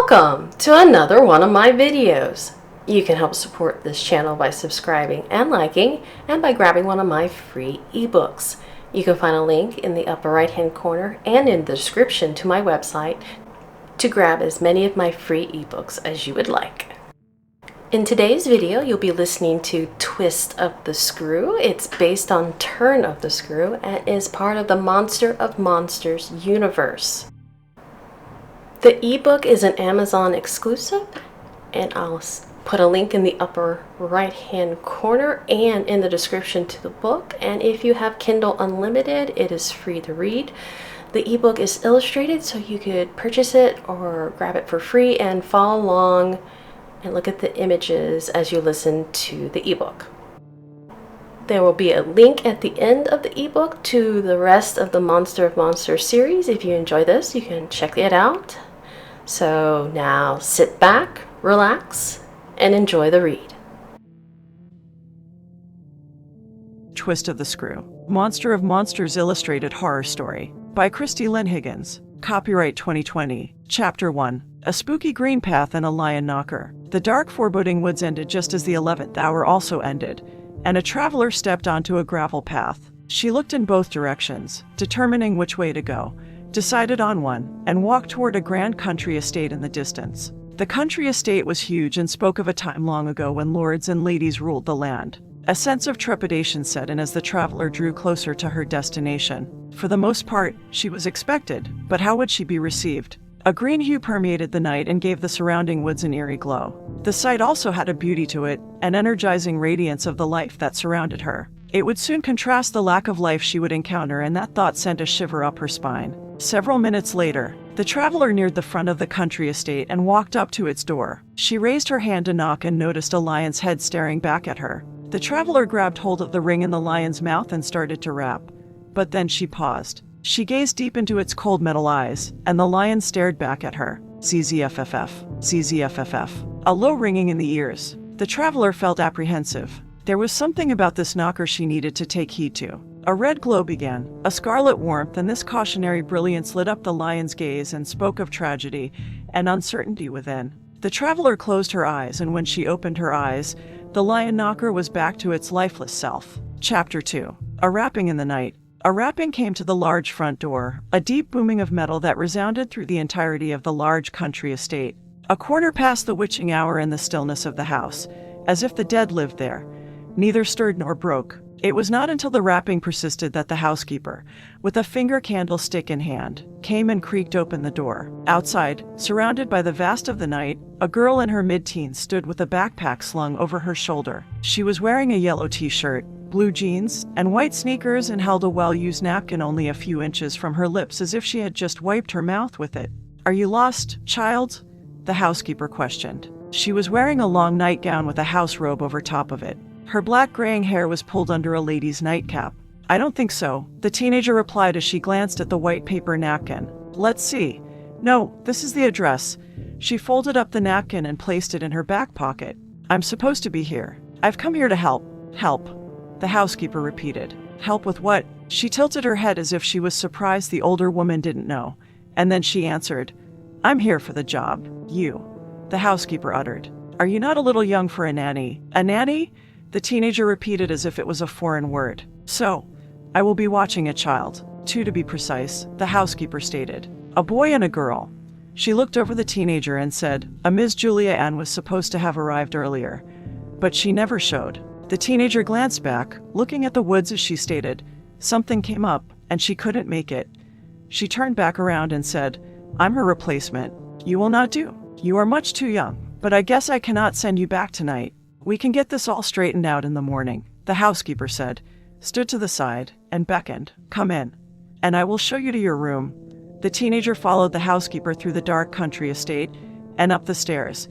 Welcome to another one of my videos. You can help support this channel by subscribing and liking, and by grabbing one of my free ebooks. You can find a link in the upper right hand corner and in the description to my website to grab as many of my free ebooks as you would like. In today's video, you'll be listening to Twist of the Screw. It's based on Turn of the Screw and is part of the Monster of Monsters universe. The ebook is an Amazon exclusive, and I'll put a link in the upper right hand corner and in the description to the book. And if you have Kindle Unlimited, it is free to read. The ebook is illustrated, so you could purchase it or grab it for free and follow along and look at the images as you listen to the ebook. There will be a link at the end of the ebook to the rest of the Monster of Monsters series. If you enjoy this, you can check it out. So now sit back, relax, and enjoy the read. Twist of the Screw. Monster of Monsters Illustrated Horror Story by Christy Lynn Higgins. Copyright 2020. Chapter 1. A spooky green path and a lion knocker. The dark foreboding woods ended just as the 11th hour also ended, and a traveler stepped onto a gravel path. She looked in both directions, determining which way to go, decided on one, and walked toward a grand country estate in the distance. The country estate was huge and spoke of a time long ago when lords and ladies ruled the land. A sense of trepidation set in as the traveler drew closer to her destination. For the most part, she was expected, but how would she be received? A green hue permeated the night and gave the surrounding woods an eerie glow. The sight also had a beauty to it, an energizing radiance of the life that surrounded her. It would soon contrast the lack of life she would encounter, and that thought sent a shiver up her spine. Several minutes later, the traveler neared the front of the country estate and walked up to its door. She raised her hand to knock and noticed a lion's head staring back at her. The traveler grabbed hold of the ring in the lion's mouth and started to rap. But then she paused. She gazed deep into its cold metal eyes, and the lion stared back at her. ZZFFF, ZZFFF. A low ringing in the ears. The traveler felt apprehensive. There was something about this knocker she needed to take heed to. A red glow began, a scarlet warmth, and this cautionary brilliance lit up the lion's gaze and spoke of tragedy and uncertainty within. The traveler closed her eyes, and when she opened her eyes, the lion knocker was back to its lifeless self. Chapter 2. A rapping in the night. A rapping came to the large front door, a deep booming of metal that resounded through the entirety of the large country estate. A quarter past the witching hour in the stillness of the house, as if the dead lived there. Neither stirred nor broke. It was not until the rapping persisted that the housekeeper, with a finger candlestick in hand, came and creaked open the door. Outside, surrounded by the vast of the night, a girl in her mid-teens stood with a backpack slung over her shoulder. She was wearing a yellow t-shirt, blue jeans, and white sneakers, and held a well-used napkin only a few inches from her lips as if she had just wiped her mouth with it. "Are you lost, child?" the housekeeper questioned. She was wearing a long nightgown with a house robe over top of it. Her black graying hair was pulled under a lady's nightcap. "I don't think so," the teenager replied as she glanced at the white paper napkin. "Let's see. No, this is the address." She folded up the napkin and placed it in her back pocket. "I'm supposed to be here. I've come here to help." "Help," the housekeeper repeated. "Help with what?" She tilted her head as if she was surprised the older woman didn't know, and then she answered, "I'm here for the job." "You," the housekeeper uttered. "Are you not a little young for a nanny?" "A nanny?" the teenager repeated as if it was a foreign word. "So, I will be watching a child. 2 to be precise," the housekeeper stated. "A boy and a girl." She looked over the teenager and said, "A Miss Julia Ann was supposed to have arrived earlier, but she never showed." The teenager glanced back, looking at the woods as she stated, "Something came up, and she couldn't make it." She turned back around and said, "I'm her replacement." "You will not do. You are much too young, but I guess I cannot send you back tonight. We can get this all straightened out in the morning," the housekeeper said, stood to the side, and beckoned. "Come in, and I will show you to your room." The teenager followed the housekeeper through the dark country estate and up the stairs,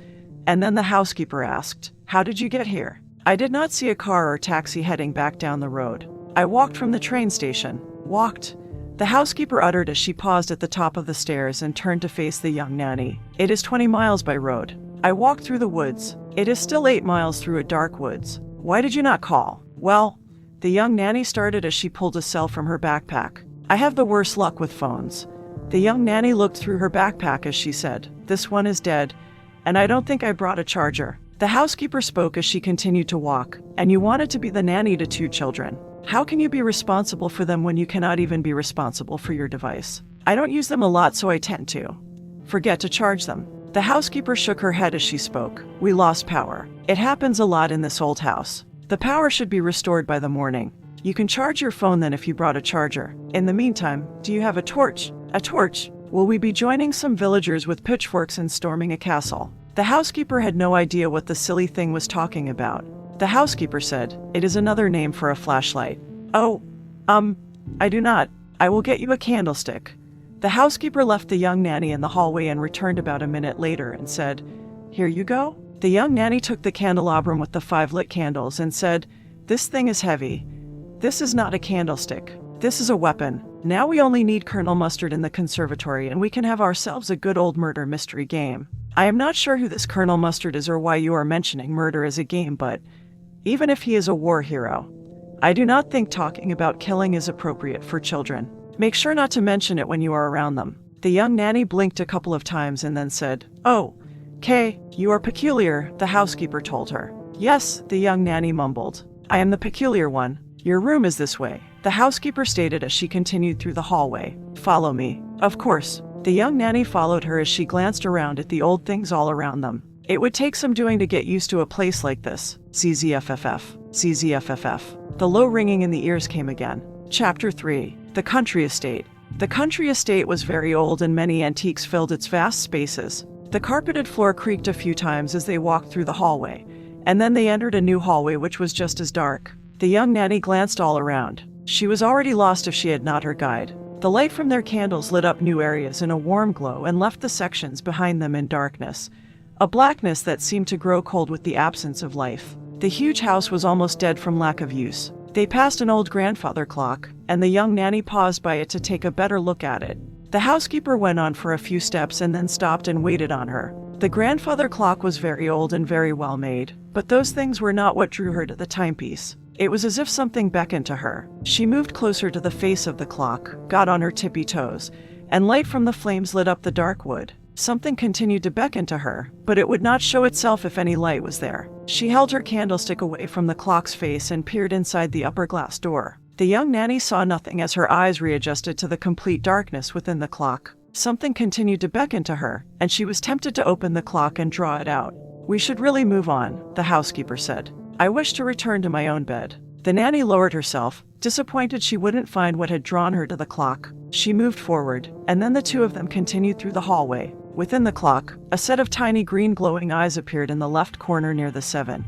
and then the housekeeper asked, "How did you get here?" "I did not see a car or taxi heading back down the road. I walked from the train station." "Walked?" the housekeeper uttered as she paused at the top of the stairs and turned to face the young nanny. "It is 20 miles by road. I walked through the woods. It is still 8 miles through a dark woods." "Why did you not call?" "Well," the young nanny started as she pulled a cell from her backpack. "I have the worst luck with phones." The young nanny looked through her backpack as she said, This one is dead, and I don't think I brought a charger. The housekeeper spoke as she continued to walk. And you wanted to be the nanny to 2 children. How can you be responsible for them when you cannot even be responsible for your device? I don't use them a lot, so I tend to forget to charge them. The housekeeper shook her head as she spoke. We lost power. It happens a lot in this old house. The power should be restored by the morning. You can charge your phone then if you brought a charger. In the meantime, do you have a torch? A torch? Will we be joining some villagers with pitchforks and storming a castle? The housekeeper had no idea what the silly thing was talking about. The housekeeper said, it is another name for a flashlight. Oh, I do not. I will get you a candlestick. The housekeeper left the young nanny in the hallway and returned about a minute later and said, here you go. The young nanny took the candelabrum with the 5 lit candles and said, this thing is heavy. This is not a candlestick. This is a weapon. Now we only need Colonel Mustard in the conservatory and we can have ourselves a good old murder mystery game. I am not sure who this Colonel Mustard is or why you are mentioning murder as a game, but even if he is a war hero, I do not think talking about killing is appropriate for children. Make sure not to mention it when you are around them. The young nanny blinked a couple of times and then said, oh, Kay, you are peculiar, the housekeeper told her. Yes, the young nanny mumbled. I am the peculiar one. Your room is this way, the housekeeper stated as she continued through the hallway. Follow me. Of course. The young nanny followed her as she glanced around at the old things all around them. It would take some doing to get used to a place like this. ZZFFF. ZZFFF. The low ringing in the ears came again. Chapter 3. The Country Estate. The country estate was very old and many antiques filled its vast spaces. The carpeted floor creaked a few times as they walked through the hallway, and then they entered a new hallway which was just as dark. The young nanny glanced all around. She was already lost if she had not her guide. The light from their candles lit up new areas in a warm glow and left the sections behind them in darkness, a blackness that seemed to grow cold with the absence of life. The huge house was almost dead from lack of use. They passed an old grandfather clock, and the young nanny paused by it to take a better look at it. The housekeeper went on for a few steps and then stopped and waited on her. The grandfather clock was very old and very well made, but those things were not what drew her to the timepiece. It was as if something beckoned to her. She moved closer to the face of the clock, got on her tippy toes, and light from the flames lit up the dark wood. Something continued to beckon to her, but it would not show itself if any light was there. She held her candlestick away from the clock's face and peered inside the upper glass door. The young nanny saw nothing as her eyes readjusted to the complete darkness within the clock. Something continued to beckon to her, and she was tempted to open the clock and draw it out. We should really move on, the housekeeper said. I wish to return to my own bed. The nanny lowered herself, disappointed she wouldn't find what had drawn her to the clock. She moved forward, and then the two of them continued through the hallway. Within the clock, a set of tiny green glowing eyes appeared in the left corner near the 7.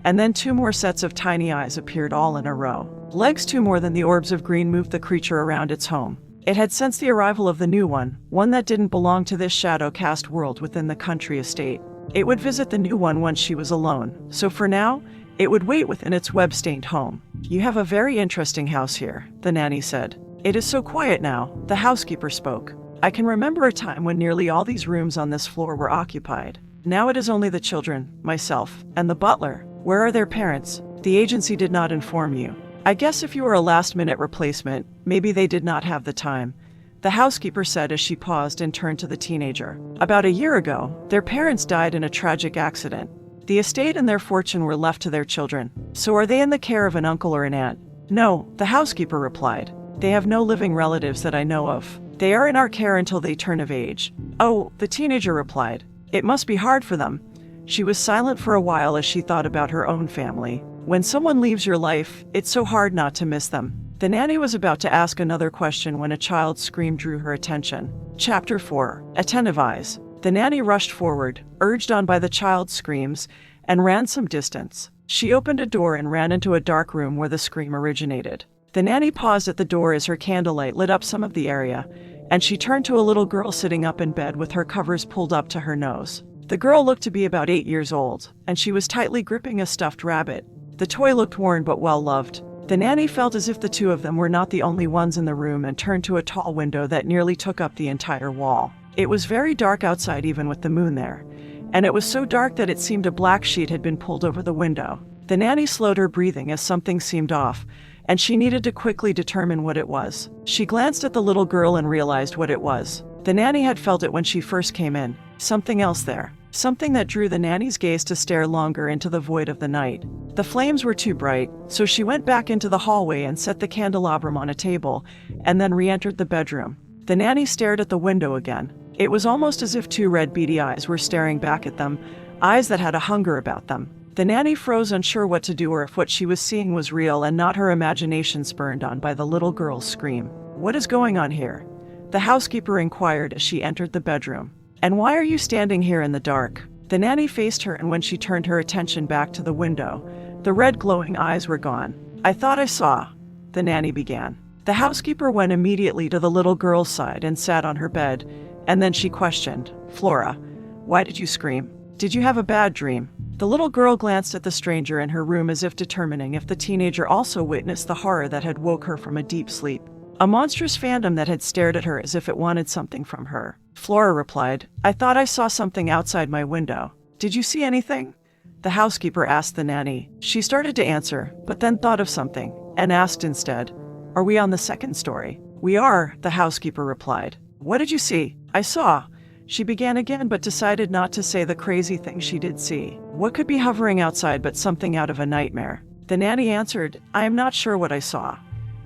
And then 2 more sets of tiny eyes appeared all in a row. Legs 2 more than the orbs of green moved the creature around its home. It had sensed the arrival of the new one that didn't belong to this shadow-cast world within the country estate. It would visit the new one once she was alone, so for now, it would wait within its web-stained home. You have a very interesting house here, the nanny said. It is so quiet now, the housekeeper spoke. I can remember a time when nearly all these rooms on this floor were occupied. Now it is only the children, myself, and the butler. Where are their parents? The agency did not inform you. I guess if you were a last-minute replacement, maybe they did not have the time, the housekeeper said as she paused and turned to the teenager. About a year ago, their parents died in a tragic accident. The estate and their fortune were left to their children. So are they in the care of an uncle or an aunt? No, the housekeeper replied. They have no living relatives that I know of. They are in our care until they turn of age. Oh, the teenager replied. It must be hard for them. She was silent for a while as she thought about her own family. When someone leaves your life, it's so hard not to miss them. The nanny was about to ask another question when a child's scream drew her attention. Chapter 4. Attentive Eyes. The nanny rushed forward, urged on by the child's screams, and ran some distance. She opened a door and ran into a dark room where the scream originated. The nanny paused at the door as her candlelight lit up some of the area, and she turned to a little girl sitting up in bed with her covers pulled up to her nose. The girl looked to be about 8 years old, and she was tightly gripping a stuffed rabbit. The toy looked worn but well-loved. The nanny felt as if the two of them were not the only ones in the room and turned to a tall window that nearly took up the entire wall. It was very dark outside even with the moon there, and it was so dark that it seemed a black sheet had been pulled over the window. The nanny slowed her breathing as something seemed off, and she needed to quickly determine what it was. She glanced at the little girl and realized what it was. The nanny had felt it when she first came in. something else there. Something that drew the nanny's gaze to stare longer into the void of the night. The flames were too bright, so she went back into the hallway and set the candelabrum on a table, and then re-entered the bedroom. The nanny stared at the window again. It was almost as if two red beady eyes were staring back at them, eyes that had a hunger about them. The nanny froze, unsure what to do or if what she was seeing was real and not her imagination spurned on by the little girl's scream. "What is going on here?" the housekeeper inquired as she entered the bedroom. "And why are you standing here in the dark?" The nanny faced her, and when she turned her attention back to the window, the red glowing eyes were gone. "I thought I saw," the nanny began. The housekeeper went immediately to the little girl's side and sat on her bed, and then she questioned, "Flora, why did you scream? Did you have a bad dream?" The little girl glanced at the stranger in her room as if determining if the teenager also witnessed the horror that had woke her from a deep sleep. A monstrous phantom that had stared at her as if it wanted something from her. Flora replied, "I thought I saw something outside my window." "Did you see anything?" the housekeeper asked the nanny. She started to answer, but then thought of something, and asked instead, "Are we on the second story?" "We are," the housekeeper replied. "What did you see?" "I saw," she began again, but decided not to say the crazy thing she did see. What could be hovering outside but something out of a nightmare? The nanny answered, "I am not sure what I saw."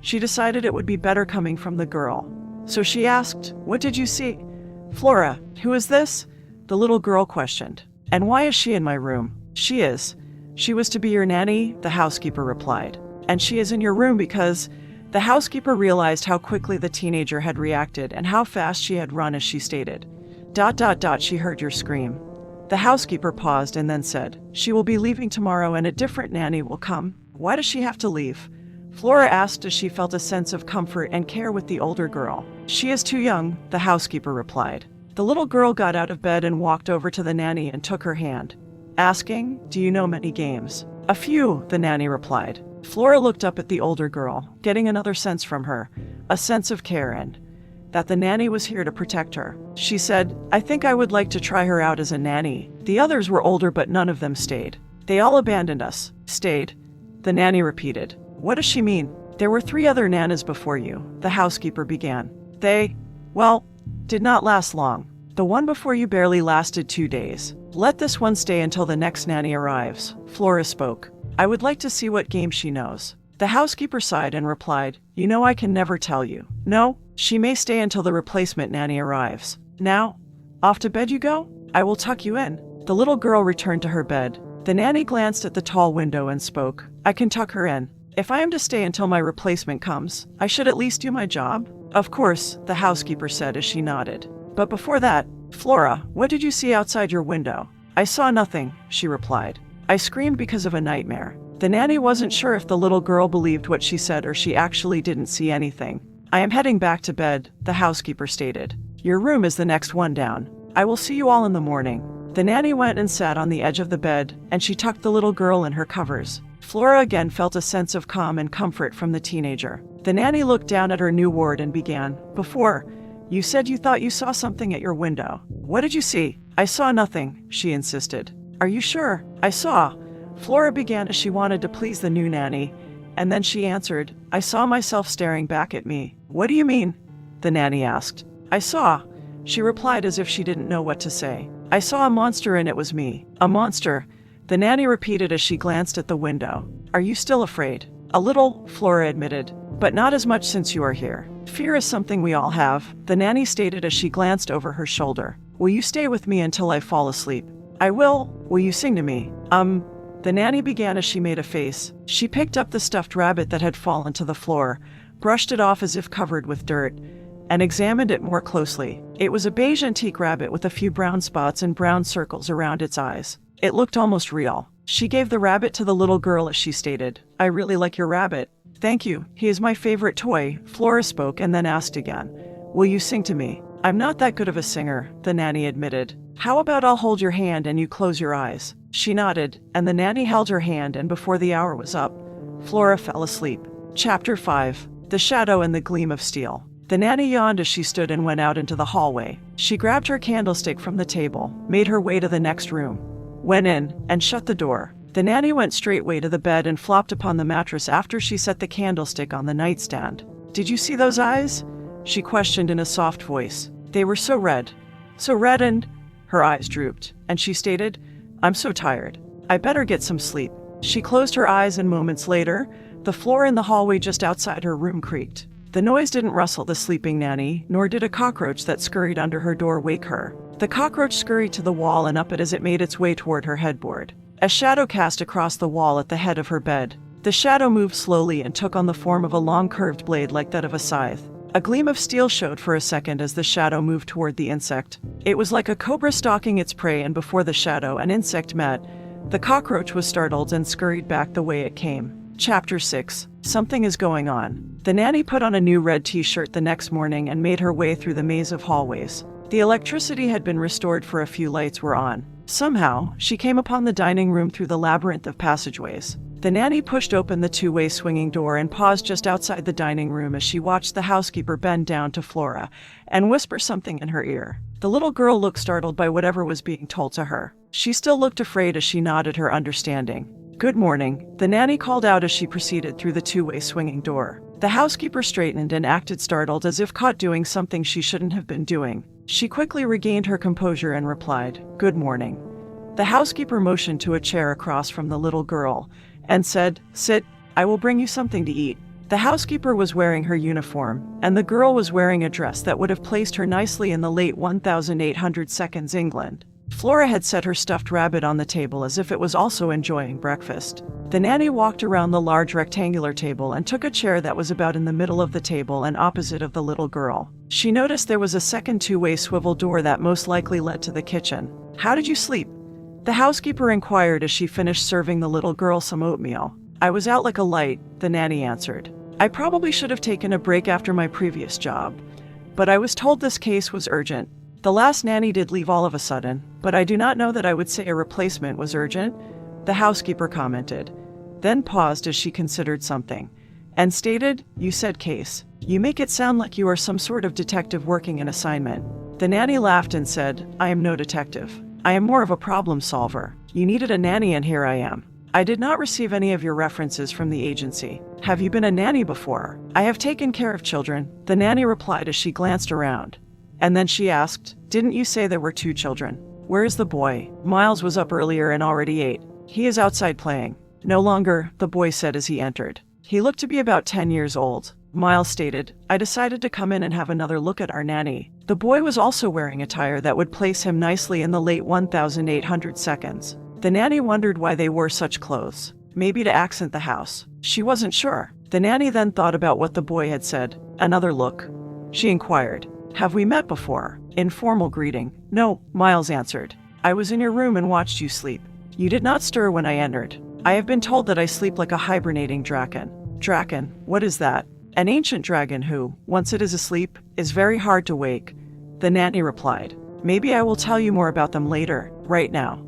She decided it would be better coming from the girl. So she asked, "What did you see?" "Flora, who is this?" the little girl questioned. "And why is she in my room?" "She is. She was to be your nanny," the housekeeper replied. "And she is in your room because—" The housekeeper realized how quickly the teenager had reacted and how fast she had run as she stated. She heard your scream." The housekeeper paused and then said, "She will be leaving tomorrow and a different nanny will come." "Why does she have to leave?" Flora asked as she felt a sense of comfort and care with the older girl. "She is too young," the housekeeper replied. The little girl got out of bed and walked over to the nanny and took her hand, asking, "Do you know many games?" "A few," the nanny replied. Flora looked up at the older girl, getting another sense from her, a sense of care and that the nanny was here to protect her. She said, "I think I would like to try her out as a nanny." The others were older, but none of them stayed. "They all abandoned us." "Stayed?" the nanny repeated. "What does she mean?" "There were 3 other nanas before you," the housekeeper began. They, well, did not last long. The one before you barely lasted 2 days. Let this one stay until the next nanny arrives." Flora spoke. "I would like to see what game she knows." The housekeeper sighed and replied, "You know, I can never tell you." "No, she may stay until the replacement nanny arrives." "Now, off to bed you go? I will tuck you in." The little girl returned to her bed. The nanny glanced at the tall window and spoke, "I can tuck her in. If I am to stay until my replacement comes, I should at least do my job." "Of course," the housekeeper said as she nodded. "But before that, Flora, what did you see outside your window?" "I saw nothing," she replied. "I screamed because of a nightmare." The nanny wasn't sure if the little girl believed what she said or she actually didn't see anything. "I am heading back to bed," the housekeeper stated. "Your room is the next one down. I will see you all in the morning." The nanny went and sat on the edge of the bed, and she tucked the little girl in her covers. Flora again felt a sense of calm and comfort from the teenager. The nanny looked down at her new ward and began, "Before, you said you thought you saw something at your window. What did you see?" "I saw nothing," she insisted. "Are you sure?" "I saw," Flora began as she wanted to please the new nanny, and then she answered, "I saw myself staring back at me." "What do you mean?" the nanny asked. "I saw," she replied as if she didn't know what to say. "I saw a monster and it was me." "A monster," the nanny repeated as she glanced at the window. "Are you still afraid?" "A little," Flora admitted, "but not as much since you are here." "Fear is something we all have," the nanny stated as she glanced over her shoulder. "Will you stay with me until I fall asleep?" "I will. Will you sing to me?" The nanny began as she made a face. She picked up the stuffed rabbit that had fallen to the floor, brushed it off as if covered with dirt, and examined it more closely. It was a beige antique rabbit with a few brown spots and brown circles around its eyes. It looked almost real. She gave the rabbit to the little girl as she stated, "I really like your rabbit." "Thank you. He is my favorite toy," Flora spoke and then asked again, "Will you sing to me?" "I'm not that good of a singer," the nanny admitted. "How about I'll hold your hand and you close your eyes?" She nodded, and the nanny held her hand, and before the hour was up, Flora fell asleep. Chapter 5. The Shadow and the Gleam of Steel. The nanny yawned as she stood and went out into the hallway. She grabbed her candlestick from the table, made her way to the next room, went in, and shut the door. The nanny went straightway to the bed and flopped upon the mattress after she set the candlestick on the nightstand. "Did you see those eyes?" she questioned in a soft voice. "They were so red and—" Her eyes drooped, and she stated, "I'm so tired. I better get some sleep." She closed her eyes, and moments later, the floor in the hallway just outside her room creaked. The noise didn't rustle the sleeping nanny, nor did a cockroach that scurried under her door wake her. The cockroach scurried to the wall and up it as it made its way toward her headboard. A shadow cast across the wall at the head of her bed. The shadow moved slowly and took on the form of a long curved blade like that of a scythe. A gleam of steel showed for a second as the shadow moved toward the insect. It was like a cobra stalking its prey, and before the shadow and insect met, the cockroach was startled and scurried back the way it came. Chapter 6. Something is going on. The nanny put on a new red t-shirt the next morning and made her way through the maze of hallways. The electricity had been restored, for a few lights were on. Somehow, she came upon the dining room through the labyrinth of passageways. The nanny pushed open the two-way swinging door and paused just outside the dining room as she watched the housekeeper bend down to Flora and whisper something in her ear. The little girl looked startled by whatever was being told to her. She still looked afraid as she nodded her understanding. "Good morning," the nanny called out as she proceeded through the two-way swinging door. The housekeeper straightened and acted startled, as if caught doing something she shouldn't have been doing. She quickly regained her composure and replied, "Good morning." The housekeeper motioned to a chair across from the little girl and said, "Sit, I will bring you something to eat." The housekeeper was wearing her uniform, and the girl was wearing a dress that would have placed her nicely in the late 1800s England. Flora had set her stuffed rabbit on the table as if it was also enjoying breakfast. The nanny walked around the large rectangular table and took a chair that was about in the middle of the table and opposite of the little girl. She noticed there was a second two-way swivel door that most likely led to the kitchen. "How did you sleep?" the housekeeper inquired as she finished serving the little girl some oatmeal. "I was out like a light," the nanny answered. "I probably should have taken a break after my previous job, but I was told this case was urgent. The last nanny did leave all of a sudden, but I do not know that I would say a replacement was urgent," the housekeeper commented, then paused as she considered something, and stated, "You said case. You make it sound like you are some sort of detective working an assignment." The nanny laughed and said, "I am no detective. I am more of a problem solver. You needed a nanny and here I am. I did not receive any of your references from the agency. Have you been a nanny before?" "I have taken care of children," the nanny replied as she glanced around. And then she asked, "Didn't you say there were 2 children? Where is the boy?" "Miles was up earlier and already ate. He is outside playing." "No longer," the boy said as he entered. He looked to be about 10 years old. Miles stated, "I decided to come in and have another look at our nanny." The boy was also wearing attire that would place him nicely in the late 1800s. The nanny wondered why they wore such clothes. Maybe to accent the house. She wasn't sure. The nanny then thought about what the boy had said. "Another look?" she inquired. "Have we met before?" Informal greeting. "No," Miles answered. "I was in your room and watched you sleep. You did not stir when I entered. I have been told that I sleep like a hibernating draken." "Draken? What is that?" "An ancient dragon who, once it is asleep, is very hard to wake," the nanny replied. "Maybe I will tell you more about them later. Right now,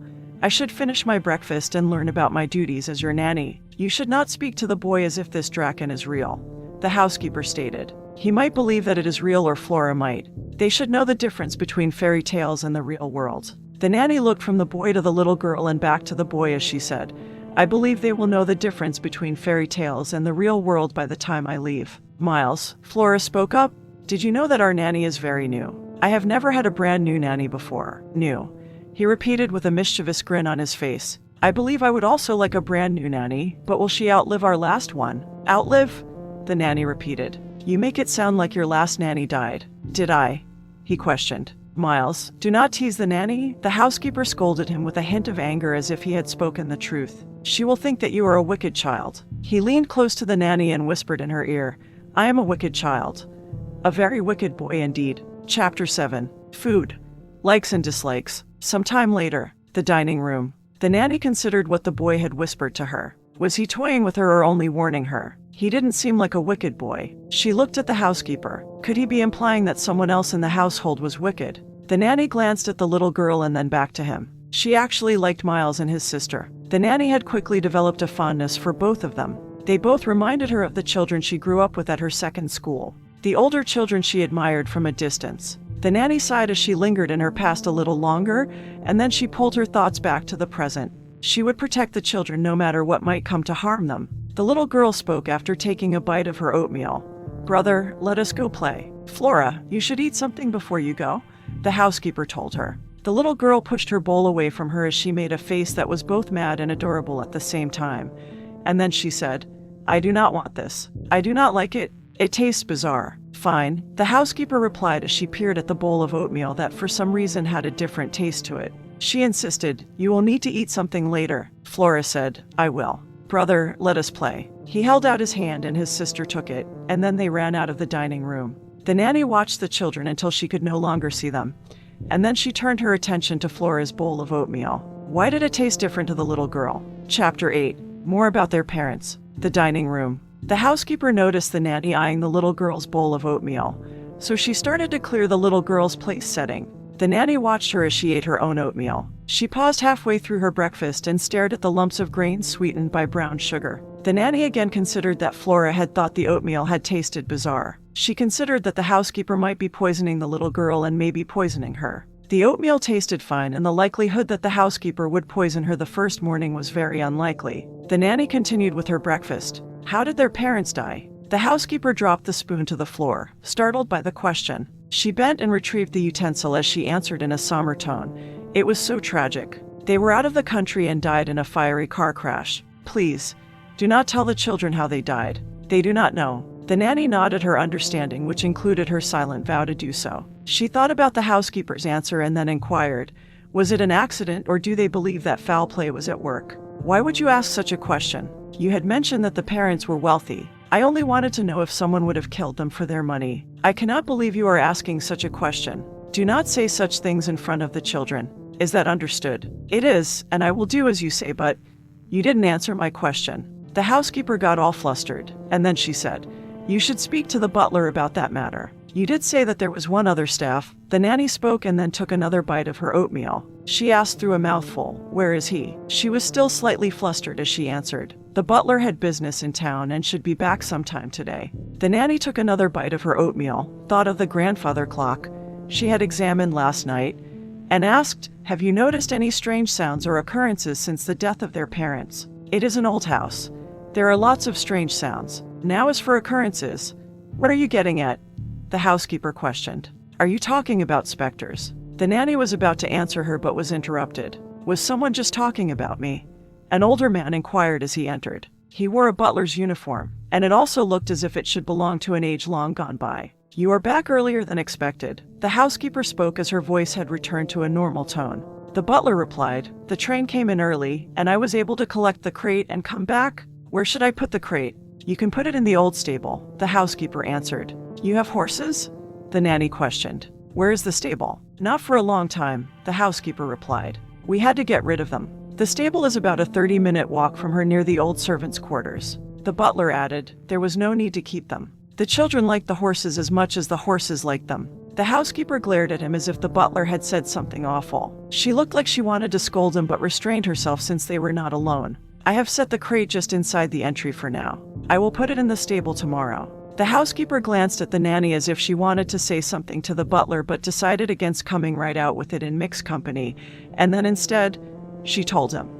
I should finish my breakfast and learn about my duties as your nanny. You should not speak to the boy as if this draken is real," the housekeeper stated. "He might believe that it is real, or Flora might. They should know the difference between fairy tales and the real world." The nanny looked from the boy to the little girl and back to the boy as she said, "I believe they will know the difference between fairy tales and the real world by the time I leave." "Miles," Flora spoke up, "did you know that our nanny is very new? I have never had a brand new nanny before." "New," he repeated with a mischievous grin on his face. "I believe I would also like a brand new nanny, but will she outlive our last one?" "Outlive?" the nanny repeated. "You make it sound like your last nanny died." "Did I?" he questioned. "Miles, do not tease the nanny," the housekeeper scolded him with a hint of anger as if he had spoken the truth. "She will think that you are a wicked child." He leaned close to the nanny and whispered in her ear, "I am a wicked child. A very wicked boy indeed." Chapter 7. Food. Likes and dislikes. Some time later, the dining room. The nanny considered what the boy had whispered to her. Was he toying with her or only warning her? He didn't seem like a wicked boy. She looked at the housekeeper. Could he be implying that someone else in the household was wicked? The nanny glanced at the little girl and then back to him. She actually liked Miles and his sister. The nanny had quickly developed a fondness for both of them. They both reminded her of the children she grew up with at her second school. The older children she admired from a distance. The nanny sighed as she lingered in her past a little longer, and then she pulled her thoughts back to the present. She would protect the children no matter what might come to harm them. The little girl spoke after taking a bite of her oatmeal. "Brother, let us go play." "Flora, you should eat something before you go," the housekeeper told her. The little girl pushed her bowl away from her as she made a face that was both mad and adorable at the same time. And then she said, "I do not want this. I do not like it. It tastes bizarre." "Fine," the housekeeper replied as she peered at the bowl of oatmeal that for some reason had a different taste to it. She insisted, "You will need to eat something later." Flora said, "I will." "Brother, let us play." He held out his hand and his sister took it, and then they ran out of the dining room. The nanny watched the children until she could no longer see them, and then she turned her attention to Flora's bowl of oatmeal. Why did it taste different to the little girl? Chapter 8. More about their parents. The dining room. The housekeeper noticed the nanny eyeing the little girl's bowl of oatmeal, so she started to clear the little girl's place setting. The nanny watched her as she ate her own oatmeal. She paused halfway through her breakfast and stared at the lumps of grain sweetened by brown sugar. The nanny again considered that Flora had thought the oatmeal had tasted bizarre. She considered that the housekeeper might be poisoning the little girl and maybe poisoning her. The oatmeal tasted fine, and the likelihood that the housekeeper would poison her the first morning was very unlikely. The nanny continued with her breakfast. How did their parents die? The housekeeper dropped the spoon to the floor, startled by the question. She bent and retrieved the utensil as she answered in a somber tone. It was so tragic. They were out of the country and died in a fiery car crash. Please, do not tell the children how they died. They do not know. The nanny nodded her understanding, which included her silent vow to do so. She thought about the housekeeper's answer and then inquired, was it an accident or do they believe that foul play was at work? Why would you ask such a question? You had mentioned that the parents were wealthy. I only wanted to know if someone would have killed them for their money. I cannot believe you are asking such a question. Do not say such things in front of the children. Is that understood? It is, and I will do as you say, but you didn't answer my question. The housekeeper got all flustered, and then she said, you should speak to the butler about that matter. You did say that there was one other staff. The nanny spoke and then took another bite of her oatmeal. She asked through a mouthful, where is he? She was still slightly flustered as she answered. The butler had business in town and should be back sometime today. The nanny took another bite of her oatmeal, thought of the grandfather clock she had examined last night, and asked, have you noticed any strange sounds or occurrences since the death of their parents? It is an old house. There are lots of strange sounds. Now as for occurrences, what are you getting at? The housekeeper questioned. Are you talking about specters? The nanny was about to answer her but was interrupted. Was someone just talking about me? An older man inquired as he entered. He wore a butler's uniform, and it also looked as if it should belong to an age long gone by. You are back earlier than expected. The housekeeper spoke as her voice had returned to a normal tone. The butler replied, the train came in early, and I was able to collect the crate and come back. Where should I put the crate? You can put it in the old stable, the housekeeper answered. You have horses? The nanny questioned. Where is the stable? Not for a long time, the housekeeper replied. We had to get rid of them. The stable is about a 30-minute walk from her near the old servants' quarters. The butler added, there was no need to keep them. The children liked the horses as much as the horses liked them. The housekeeper glared at him as if the butler had said something awful. She looked like she wanted to scold him but restrained herself since they were not alone. I have set the crate just inside the entry for now. I will put it in the stable tomorrow. The housekeeper glanced at the nanny as if she wanted to say something to the butler but decided against coming right out with it in mixed company, and then instead, she told him,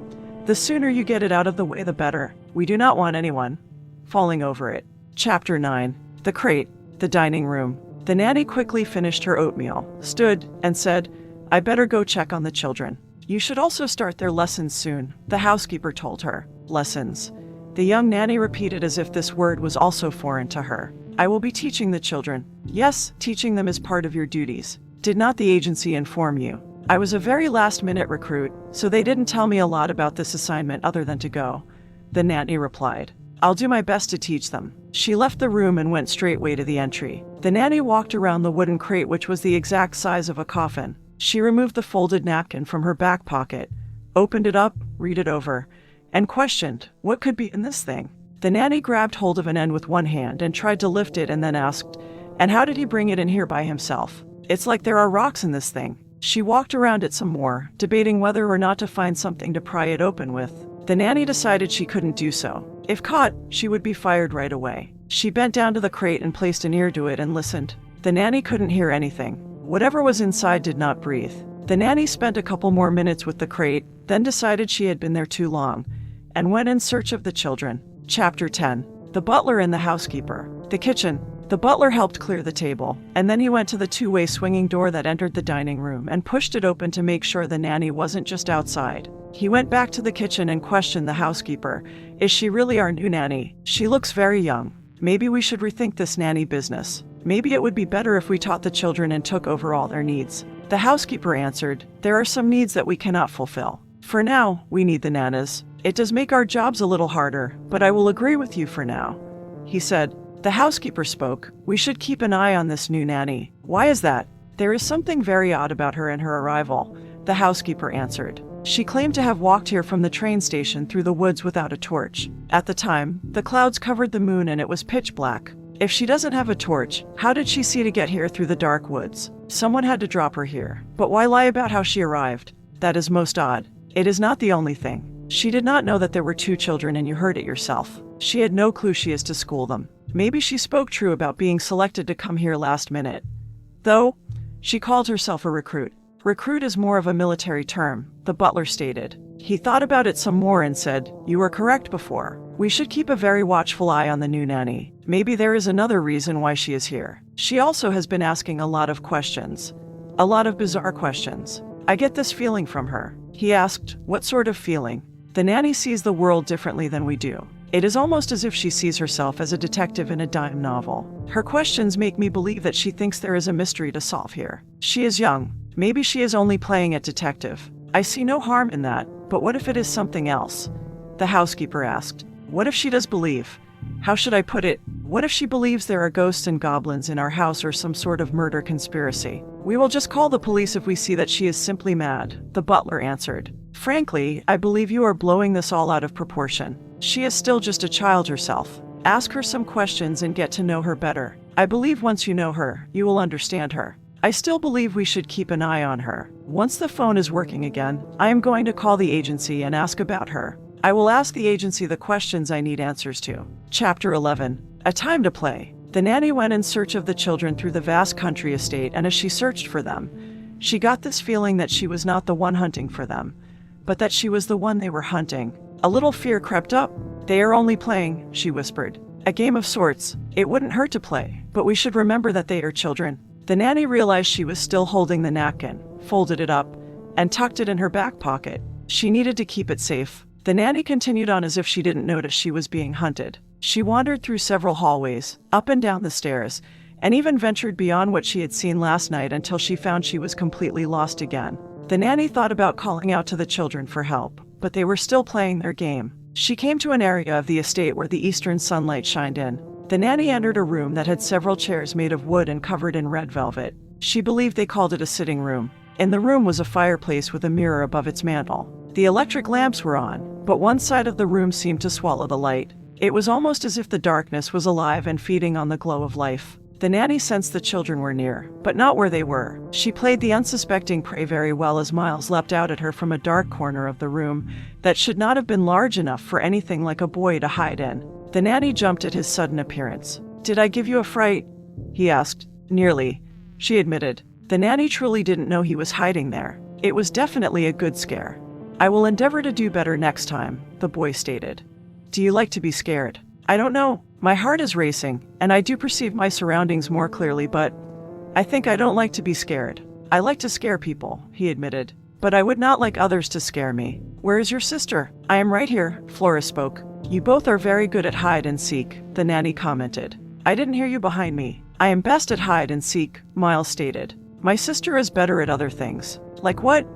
the sooner you get it out of the way the better. We do not want anyone falling over it. Chapter 9. The crate. The dining room. The nanny quickly finished her oatmeal, stood, and said, I better go check on the children. You should also start their lessons soon, the housekeeper told her. Lessons. The young nanny repeated as if this word was also foreign to her. I will be teaching the children. Yes, teaching them is part of your duties. Did not the agency inform you? I was a very last-minute recruit, so they didn't tell me a lot about this assignment other than to go. The nanny replied. I'll do my best to teach them. She left the room and went straightway to the entry. The nanny walked around the wooden crate, which was the exact size of a coffin. She removed the folded napkin from her back pocket, opened it up, read it over, and questioned, what could be in this thing? The nanny grabbed hold of an end with one hand and tried to lift it and then asked, and how did he bring it in here by himself? It's like there are rocks in this thing. She walked around it some more, debating whether or not to find something to pry it open with. The nanny decided she couldn't do so. If caught, she would be fired right away. She bent down to the crate and placed an ear to it and listened. The nanny couldn't hear anything. Whatever was inside did not breathe. The nanny spent a couple more minutes with the crate, then decided she had been there too long, and went in search of the children. Chapter 10. The butler and the housekeeper. The kitchen. The butler helped clear the table, and then he went to the two-way swinging door that entered the dining room and pushed it open to make sure the nanny wasn't just outside. He went back to the kitchen and questioned the housekeeper. Is she really our new nanny? She looks very young. Maybe we should rethink this nanny business. Maybe it would be better if we taught the children and took over all their needs. The housekeeper answered, there are some needs that we cannot fulfill. For now, we need the nanas. It does make our jobs a little harder, but I will agree with you for now. He said. The housekeeper spoke. We should keep an eye on this new nanny. Why is that? There is something very odd about her and her arrival, the housekeeper answered. She claimed to have walked here from the train station through the woods without a torch. At the time, the clouds covered the moon and it was pitch black. If she doesn't have a torch, how did she see to get here through the dark woods? Someone had to drop her here. But why lie about how she arrived? That is most odd. It is not the only thing. She did not know that there were 2 children and you heard it yourself. She had no clue she is to school them. Maybe she spoke true about being selected to come here last minute. Though, she called herself a recruit. Recruit is more of a military term, the butler stated. He thought about it some more and said, you were correct before. We should keep a very watchful eye on the new nanny. Maybe there is another reason why she is here. She also has been asking a lot of questions. A lot of bizarre questions. I get this feeling from her. He asked, what sort of feeling? The nanny sees the world differently than we do. It is almost as if she sees herself as a detective in a dime novel. Her questions make me believe that she thinks there is a mystery to solve here. She is young. Maybe she is only playing at detective. I see no harm in that, but what if it is something else? The housekeeper asked. What if she does believe? How should I put it? What if she believes there are ghosts and goblins in our house or some sort of murder conspiracy? We will just call the police if we see that she is simply mad, the butler answered. Frankly, I believe you are blowing this all out of proportion. She is still just a child herself. Ask her some questions and get to know her better. I believe once you know her, you will understand her. I still believe we should keep an eye on her. Once the phone is working again, I am going to call the agency and ask about her. I will ask the agency the questions I need answers to. Chapter 11. A time to play. The nanny went in search of the children through the vast country estate, and as she searched for them, she got this feeling that she was not the one hunting for them, but that she was the one they were hunting. A little fear crept up. They are only playing, she whispered. A game of sorts. It wouldn't hurt to play, but we should remember that they are children. The nanny realized she was still holding the napkin, folded it up, and tucked it in her back pocket. She needed to keep it safe. The nanny continued on as if she didn't notice she was being hunted. She wandered through several hallways, up and down the stairs, and even ventured beyond what she had seen last night until she found she was completely lost again. The nanny thought about calling out to the children for help, but they were still playing their game. She came to an area of the estate where the eastern sunlight shined in. The nanny entered a room that had several chairs made of wood and covered in red velvet. She believed they called it a sitting room. In the room was a fireplace with a mirror above its mantel. The electric lamps were on, but one side of the room seemed to swallow the light. It was almost as if the darkness was alive and feeding on the glow of life. The nanny sensed the children were near, but not where they were. She played the unsuspecting prey very well as Miles leapt out at her from a dark corner of the room that should not have been large enough for anything like a boy to hide in. The nanny jumped at his sudden appearance. Did I give you a fright? He asked. Nearly, she admitted. The nanny truly didn't know he was hiding there. It was definitely a good scare. I will endeavor to do better next time, the boy stated. Do you like to be scared? I don't know. My heart is racing, and I do perceive my surroundings more clearly, but I think I don't like to be scared. I like to scare people, he admitted, but I would not like others to scare me. Where is your sister? I am right here, Flora spoke. You both are very good at hide and seek, the nanny commented. I didn't hear you behind me. I am best at hide and seek, Miles stated. My sister is better at other things. Like what?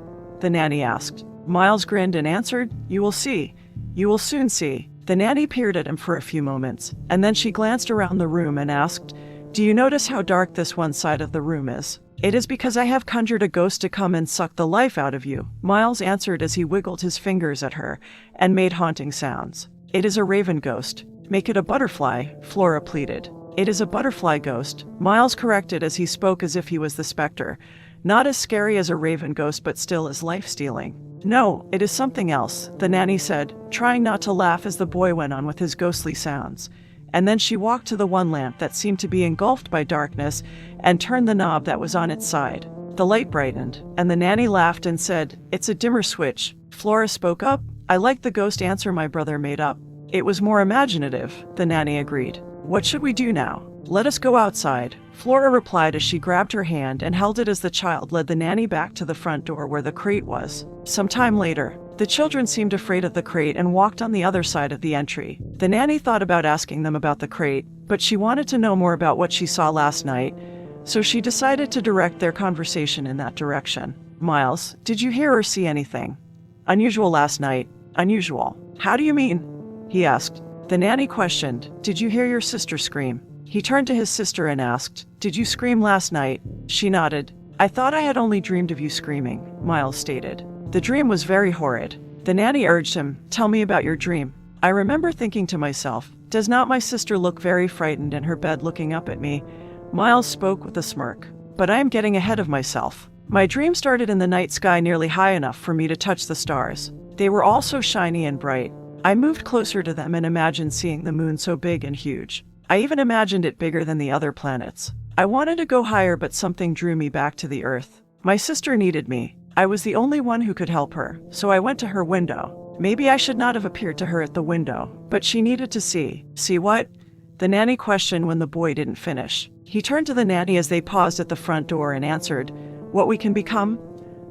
The nanny asked. Miles grinned and answered, You will see. You will soon see. The nanny peered at him for a few moments, and then she glanced around the room and asked, Do you notice how dark this one side of the room is? It is because I have conjured a ghost to come and suck the life out of you, Miles answered as he wiggled his fingers at her and made haunting sounds. It is a raven ghost. Make it a butterfly, Flora pleaded. It is a butterfly ghost, Miles corrected as he spoke as if he was the specter. Not as scary as a raven ghost, but still as life-stealing. No, it is something else, the nanny said, trying not to laugh as the boy went on with his ghostly sounds. And then she walked to the one lamp that seemed to be engulfed by darkness and turned the knob that was on its side. The light brightened, and the nanny laughed and said, It's a dimmer switch. Flora spoke up. I like the ghost answer my brother made up. It was more imaginative, the nanny agreed. "What should we do now?" "Let us go outside," Flora replied as she grabbed her hand and held it as the child led the nanny back to the front door where the crate was. Some time later, the children seemed afraid of the crate and walked on the other side of the entry. The nanny thought about asking them about the crate, but she wanted to know more about what she saw last night, so she decided to direct their conversation in that direction. "Miles, did you hear or see anything unusual last night?" "Unusual? How do you mean?" he asked. The nanny questioned, "Did you hear your sister scream?" He turned to his sister and asked, "Did you scream last night?" She nodded. "I thought I had only dreamed of you screaming," Miles stated. "The dream was very horrid." The nanny urged him, "Tell me about your dream." "I remember thinking to myself, does not my sister look very frightened in her bed looking up at me?" Miles spoke with a smirk. "But I am getting ahead of myself. My dream started in the night sky nearly high enough for me to touch the stars. They were all so shiny and bright. I moved closer to them and imagined seeing the moon so big and huge. I even imagined it bigger than the other planets. I wanted to go higher, but something drew me back to the earth. My sister needed me. I was the only one who could help her, so I went to her window. Maybe I should not have appeared to her at the window, but she needed to see." "See what?" the nanny questioned when the boy didn't finish. He turned to the nanny as they paused at the front door and answered, "What we can become?"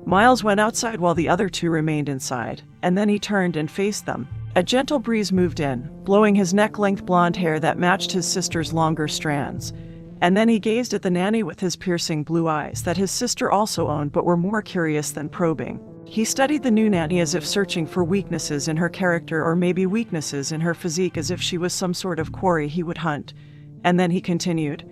Miles went outside while the other two remained inside, and then he turned and faced them. A gentle breeze moved in, blowing his neck-length blonde hair that matched his sister's longer strands. And then he gazed at the nanny with his piercing blue eyes that his sister also owned but were more curious than probing. He studied the new nanny as if searching for weaknesses in her character, or maybe weaknesses in her physique, as if she was some sort of quarry he would hunt. And then he continued,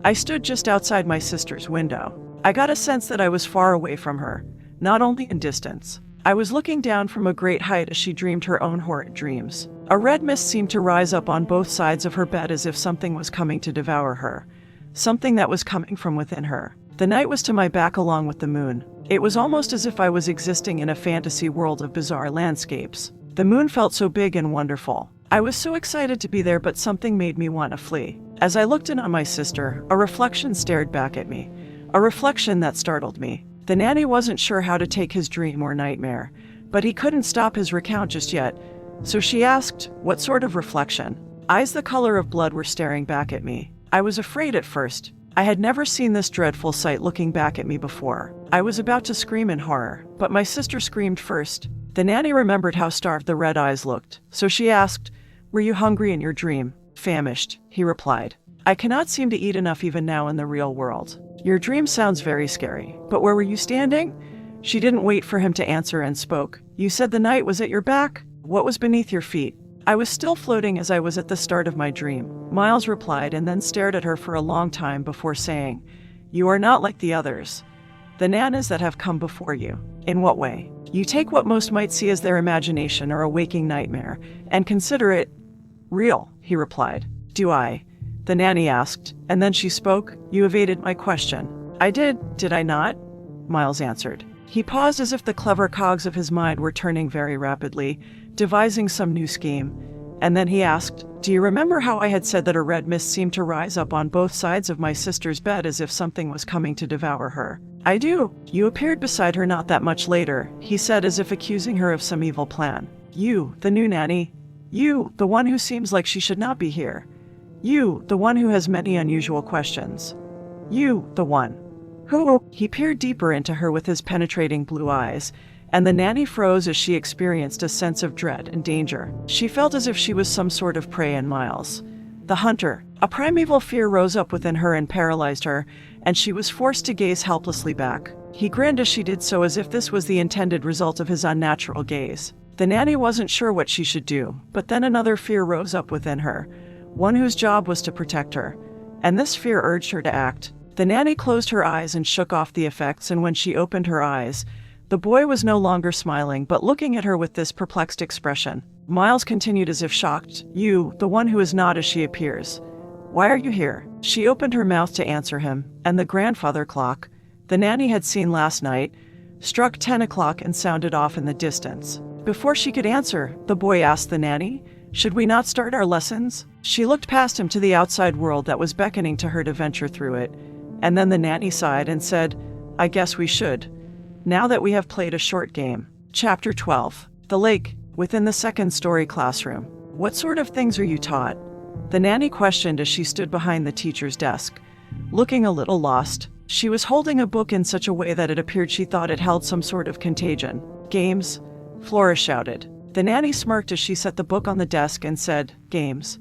"I stood just outside my sister's window. I got a sense that I was far away from her, not only in distance. I was looking down from a great height as she dreamed her own horrid dreams. A red mist seemed to rise up on both sides of her bed as if something was coming to devour her. Something that was coming from within her. The night was to my back along with the moon. It was almost as if I was existing in a fantasy world of bizarre landscapes. The moon felt so big and wonderful. I was so excited to be there, but something made me want to flee. As I looked in on my sister, a reflection stared back at me. A reflection that startled me. The nanny wasn't sure how to take his dream or nightmare, but he couldn't stop his recount just yet. So she asked, "What sort of reflection?" Eyes the color of blood were staring back at me. I was afraid at first. I had never seen this dreadful sight looking back at me before. I was about to scream in horror, but my sister screamed first. The nanny remembered how starved the red eyes looked, so she asked, "Were you hungry in your dream?" "Famished," he replied. "I cannot seem to eat enough even now in the real world." "Your dream sounds very scary, but where were you standing?" She didn't wait for him to answer and spoke. "You said the night was at your back? What was beneath your feet?" "I was still floating as I was at the start of my dream," Miles replied, and then stared at her for a long time before saying, "You are not like the others, the nanas that have come before you." "In what way?" "You take what most might see as their imagination or a waking nightmare and consider it real," he replied. "Do I?" the nanny asked, and then she spoke. "You evaded my question." "I did I not?" Miles answered. He paused as if the clever cogs of his mind were turning very rapidly, devising some new scheme, and then he asked, "Do you remember how I had said that a red mist seemed to rise up on both sides of my sister's bed as if something was coming to devour her?" "I do." "You appeared beside her not that much later," he said, as if accusing her of some evil plan. "You, the new nanny. You, the one who seems like she should not be here. You, the one who has many unusual questions. You, the one who..." He peered deeper into her with his penetrating blue eyes, and the nanny froze as she experienced a sense of dread and danger. She felt as if she was some sort of prey in Miles, the hunter. A primeval fear rose up within her and paralyzed her, and she was forced to gaze helplessly back. He grinned as she did so, as if this was the intended result of his unnatural gaze. The nanny wasn't sure what she should do, but then another fear rose up within her, one whose job was to protect her, and this fear urged her to act. The nanny closed her eyes and shook off the effects, and when she opened her eyes, the boy was no longer smiling, but looking at her with this perplexed expression. Miles continued as if shocked, "You, the one who is not as she appears. Why are you here?" She opened her mouth to answer him, and the grandfather clock the nanny had seen last night struck 10 o'clock and sounded off in the distance. Before she could answer, the boy asked the nanny, "Should we not start our lessons?" She looked past him to the outside world that was beckoning to her to venture through it, and then the nanny sighed and said, "I guess we should, now that we have played a short game." Chapter 12. The lake. Within the second-story classroom. "What sort of things are you taught?" the nanny questioned as she stood behind the teacher's desk, looking a little lost. She was holding a book in such a way that it appeared she thought it held some sort of contagion. Games? Flora shouted. The nanny smirked as she set the book on the desk and said, Games.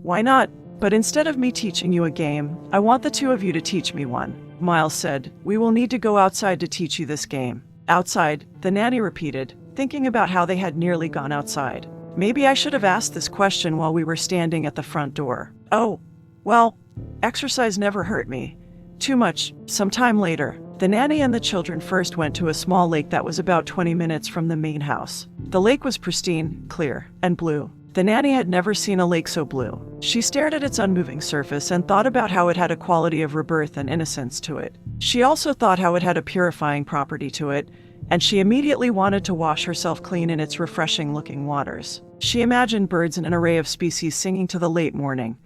Why not? But instead of me teaching you a game, I want the two of you to teach me one. Miles said, We will need to go outside to teach you this game. Outside, the nanny repeated, thinking about how they had nearly gone outside. Maybe I should have asked this question while we were standing at the front door. Oh, well, exercise never hurt me. Too much. Some time later, the nanny and the children first went to a small lake that was about 20 minutes from the main house. The lake was pristine, clear, and blue. The nanny had never seen a lake so blue. She stared at its unmoving surface and thought about how it had a quality of rebirth and innocence to it. She also thought how it had a purifying property to it, and she immediately wanted to wash herself clean in its refreshing-looking waters. She imagined birds in an array of species singing to the late morning.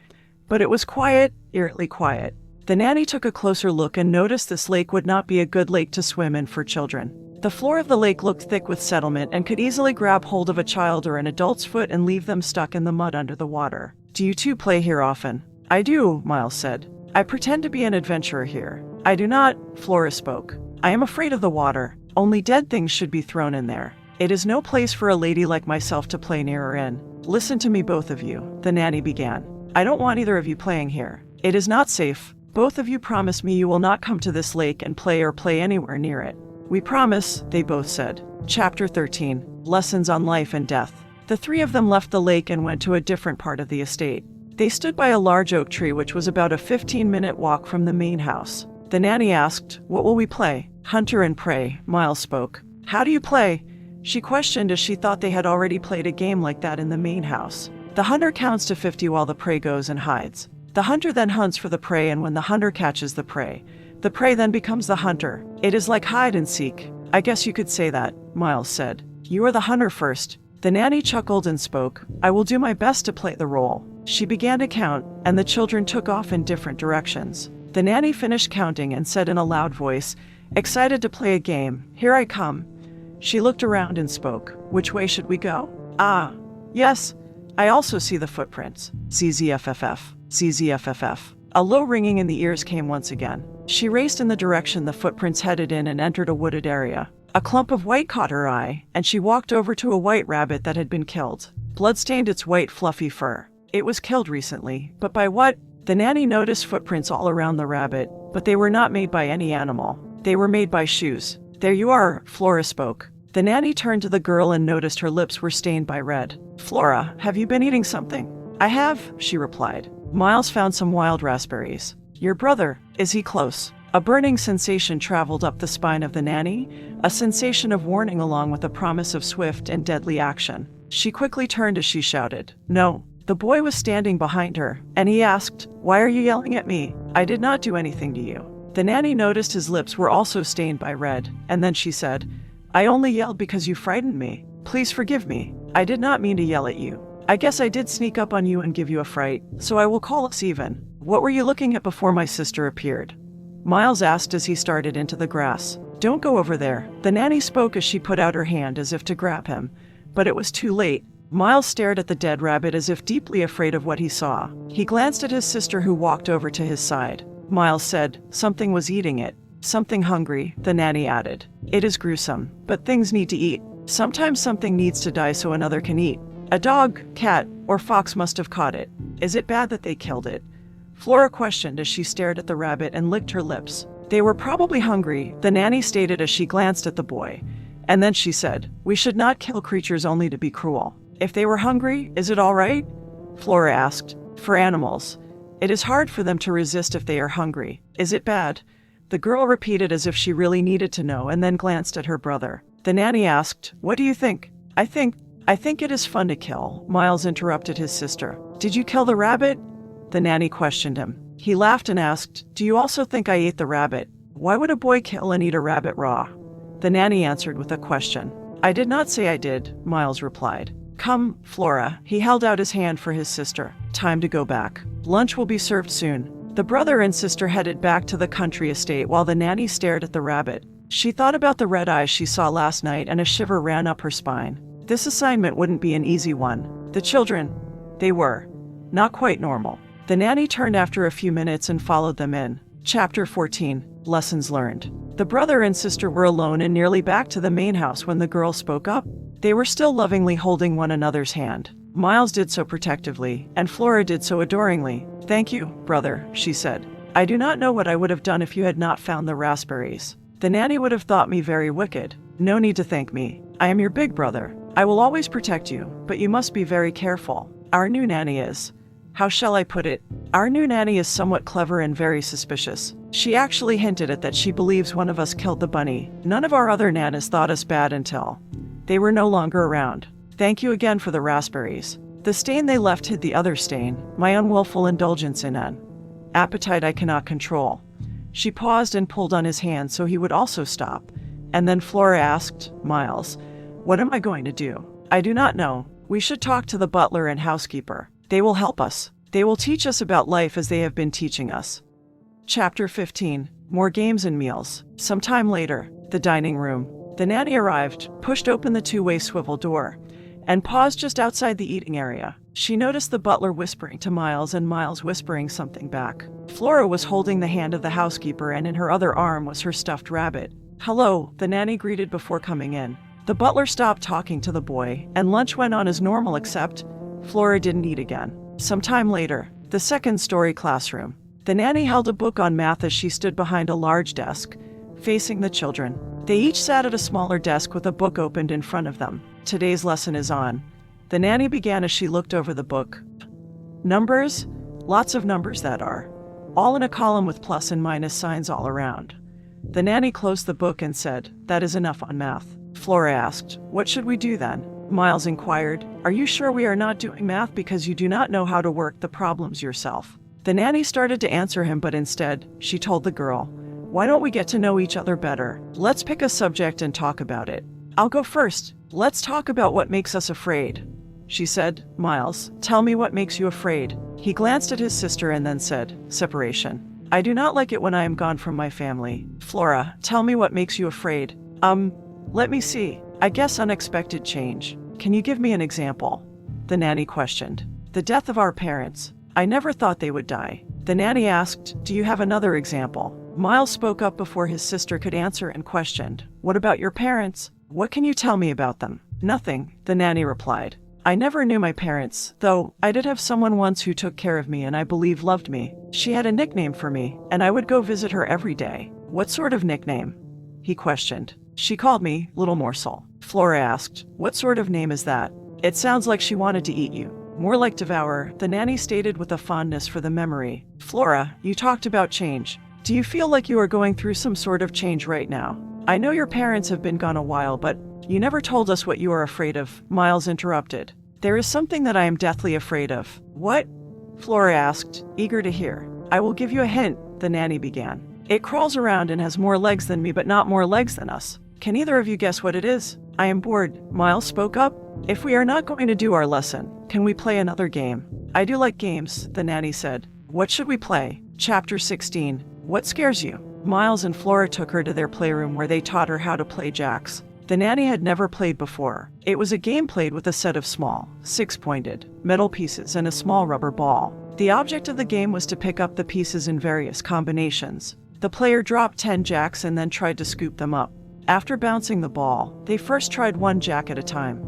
But it was quiet, eerily quiet. The nanny took a closer look and noticed this lake would not be a good lake to swim in for children. The floor of the lake looked thick with settlement and could easily grab hold of a child or an adult's foot and leave them stuck in the mud under the water. Do you two play here often? I do, Miles said. I pretend to be an adventurer here. I do not, Flora spoke. I am afraid of the water. Only dead things should be thrown in there. It is no place for a lady like myself to play near or in. Listen to me, both of you, the nanny began. I don't want either of you playing here. It is not safe. Both of you promise me you will not come to this lake and play or play anywhere near it. We promise, they both said. Chapter 13. Lessons on Life and Death. The three of them left the lake and went to a different part of the estate. They stood by a large oak tree which was about a 15-minute walk from the main house. The nanny asked, What will we play? Hunter and prey, Miles spoke. How do you play? She questioned as she thought they had already played a game like that in the main house. The hunter counts to 50 while the prey goes and hides. The hunter then hunts for the prey, and when the hunter catches the prey then becomes the hunter. It is like hide and seek. I guess you could say that, Miles said. You are the hunter first. The nanny chuckled and spoke. I will do my best to play the role. She began to count, and the children took off in different directions. The nanny finished counting and said in a loud voice, excited to play a game, Here I come. She looked around and spoke. Which way should we go? Ah, yes. I also see the footprints. CZFFF. CZFFF. A low ringing in the ears came once again. She raced in the direction the footprints headed in and entered a wooded area. A clump of white caught her eye, and she walked over to a white rabbit that had been killed. Blood stained its white, fluffy fur. It was killed recently, but by what? The nanny noticed footprints all around the rabbit, but they were not made by any animal. They were made by shoes. There you are, Flora spoke. The nanny turned to the girl and noticed her lips were stained by red. Flora, have you been eating something? I have, she replied. Miles found some wild raspberries. Your brother, is he close? A burning sensation traveled up the spine of the nanny, a sensation of warning along with a promise of swift and deadly action. She quickly turned as she shouted, No. The boy was standing behind her, and he asked, Why are you yelling at me? I did not do anything to you. The nanny noticed his lips were also stained by red, and then she said, I only yelled because you frightened me. Please forgive me. I did not mean to yell at you. I guess I did sneak up on you and give you a fright, so I will call us even. What were you looking at before my sister appeared? Miles asked as he started into the grass. Don't go over there. The nanny spoke as she put out her hand as if to grab him, but it was too late. Miles stared at the dead rabbit as if deeply afraid of what he saw. He glanced at his sister who walked over to his side. Miles said, Something was eating it. Something hungry, the nanny added. It is gruesome, but things need to eat. Sometimes something needs to die so another can eat. A dog, cat, or fox must have caught it. Is it bad that they killed it? Flora questioned as she stared at the rabbit and licked her lips. They were probably hungry, the nanny stated as she glanced at the boy. And then she said, We should not kill creatures only to be cruel. If they were hungry, is it all right? Flora asked. For animals. It is hard for them to resist if they are hungry. Is it bad? The girl repeated as if she really needed to know and then glanced at her brother. The nanny asked, What do you think? I think it is fun to kill, Miles interrupted his sister. Did you kill the rabbit? The nanny questioned him. He laughed and asked, Do you also think I ate the rabbit? Why would a boy kill and eat a rabbit raw? The nanny answered with a question. I did not say I did, Miles replied. Come, Flora. He held out his hand for his sister. Time to go back. Lunch will be served soon. The brother and sister headed back to the country estate while the nanny stared at the rabbit. She thought about the red eyes she saw last night and a shiver ran up her spine. This assignment wouldn't be an easy one. The children, they were. Not quite normal. The nanny turned after a few minutes and followed them in. Chapter 14. Lessons learned. The brother and sister were alone and nearly back to the main house when the girl spoke up. They were still lovingly holding one another's hand. Miles did so protectively, and Flora did so adoringly. "Thank you, brother," she said. "I do not know what I would have done if you had not found the raspberries. The nanny would have thought me very wicked. No need to thank me. I am your big brother. I will always protect you, but you must be very careful. Our new nanny is... How shall I put it? Our new nanny is somewhat clever and very suspicious. She actually hinted at that she believes one of us killed the bunny. None of our other nanas thought us bad until they were no longer around. Thank you again for the raspberries. The stain they left hid the other stain, my unwillful indulgence in an appetite I cannot control." She paused and pulled on his hand so he would also stop. And then Flora asked, "Miles, what am I going to do?" "I do not know. We should talk to the butler and housekeeper. They will help us. They will teach us about life as they have been teaching us." Chapter 15. More games and meals. Some time later, the dining room. The nanny arrived, pushed open the two-way swivel door, and paused just outside the eating area. She noticed the butler whispering to Miles and Miles whispering something back. Flora was holding the hand of the housekeeper, and in her other arm was her stuffed rabbit. "Hello," the nanny greeted before coming in. The butler stopped talking to the boy, and lunch went on as normal, except Flora didn't eat again. Some time later, the second-story classroom. The nanny held a book on math as she stood behind a large desk, facing the children. They each sat at a smaller desk with a book opened in front of them. "Today's lesson is on," the nanny began as she looked over the book. "Numbers? Lots of numbers that are. All in a column with plus and minus signs all around." The nanny closed the book and said, "That is enough on math." Flora asked, "What should we do then?" Miles inquired, "Are you sure we are not doing math because you do not know how to work the problems yourself?" The nanny started to answer him, but instead, she told the girl, "Why don't we get to know each other better? Let's pick a subject and talk about it. I'll go first. Let's talk about what makes us afraid." She said, "Miles, tell me what makes you afraid." He glanced at his sister and then said, "Separation. I do not like it when I am gone from my family." "Flora, tell me what makes you afraid." Let me see. I guess unexpected change. Can you give me an example?" the nanny questioned. "The death of our parents. I never thought they would die." The nanny asked, "Do you have another example?" Miles spoke up before his sister could answer and questioned, "What about your parents? What can you tell me about them?" "Nothing," the nanny replied. "I never knew my parents, though I did have someone once who took care of me and I believe loved me. She had a nickname for me, and I would go visit her every day." "What sort of nickname?" he questioned. "She called me Little Morsel." Flora asked, "What sort of name is that?" "It sounds like she wanted to eat you." "More like devour," the nanny stated with a fondness for the memory. "Flora, you talked about change. Do you feel like you are going through some sort of change right now? I know your parents have been gone a while, but you never told us what you are afraid of," Miles interrupted. "There is something that I am deathly afraid of." "What?" Flora asked, eager to hear. "I will give you a hint," the nanny began. "It crawls around and has more legs than me, but not more legs than us. Can either of you guess what it is?" "I am bored," Miles spoke up. "If we are not going to do our lesson, can we play another game?" "I do like games," the nanny said. "What should we play?" Chapter 16. What scares you? Miles and Flora took her to their playroom where they taught her how to play jacks. The nanny had never played before. It was a game played with a set of small, six-pointed, metal pieces and a small rubber ball. The object of the game was to pick up the pieces in various combinations. The player dropped 10 jacks and then tried to scoop them up. After bouncing the ball, they first tried 1 jack at a time,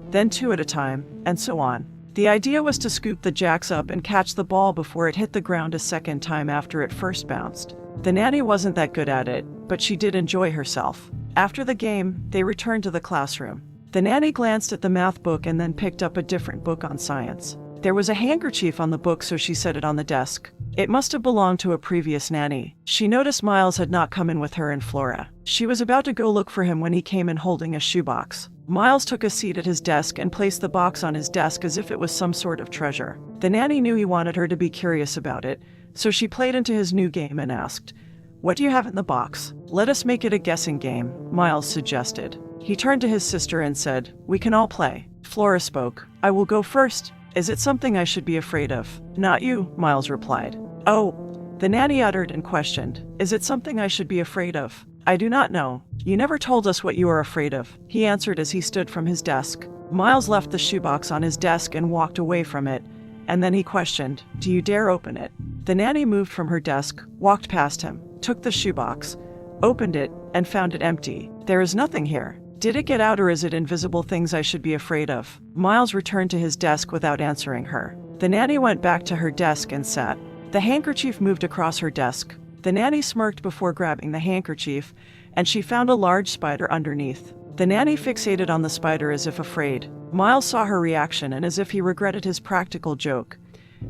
then 2 at a time, and so on. The idea was to scoop the jacks up and catch the ball before it hit the ground a second time after it first bounced. The nanny wasn't that good at it, but she did enjoy herself. After the game, they returned to the classroom. The nanny glanced at the math book and then picked up a different book on science. There was a handkerchief on the book, so she set it on the desk. It must have belonged to a previous nanny. She noticed Miles had not come in with her and Flora. She was about to go look for him when he came in holding a shoebox. Miles took a seat at his desk and placed the box on his desk as if it was some sort of treasure. The nanny knew he wanted her to be curious about it, so she played into his new game and asked, "What do you have in the box?" "Let us make it a guessing game," Miles suggested. He turned to his sister and said, "We can all play." Flora spoke. "I will go first. Is it something I should be afraid of?" "Not you," Miles replied. "Oh," the nanny uttered and questioned, "Is it something I should be afraid of?" "I do not know. You never told us what you are afraid of," he answered as he stood from his desk. Miles left the shoebox on his desk and walked away from it, and then he questioned, "Do you dare open it?" The nanny moved from her desk, walked past him, took the shoebox, opened it, and found it empty. "There is nothing here. Did it get out, or is it invisible things I should be afraid of?" Miles returned to his desk without answering her. The nanny went back to her desk and sat. The handkerchief moved across her desk. The nanny smirked before grabbing the handkerchief, and she found a large spider underneath. The nanny fixated on the spider as if afraid. Miles saw her reaction, and as if he regretted his practical joke,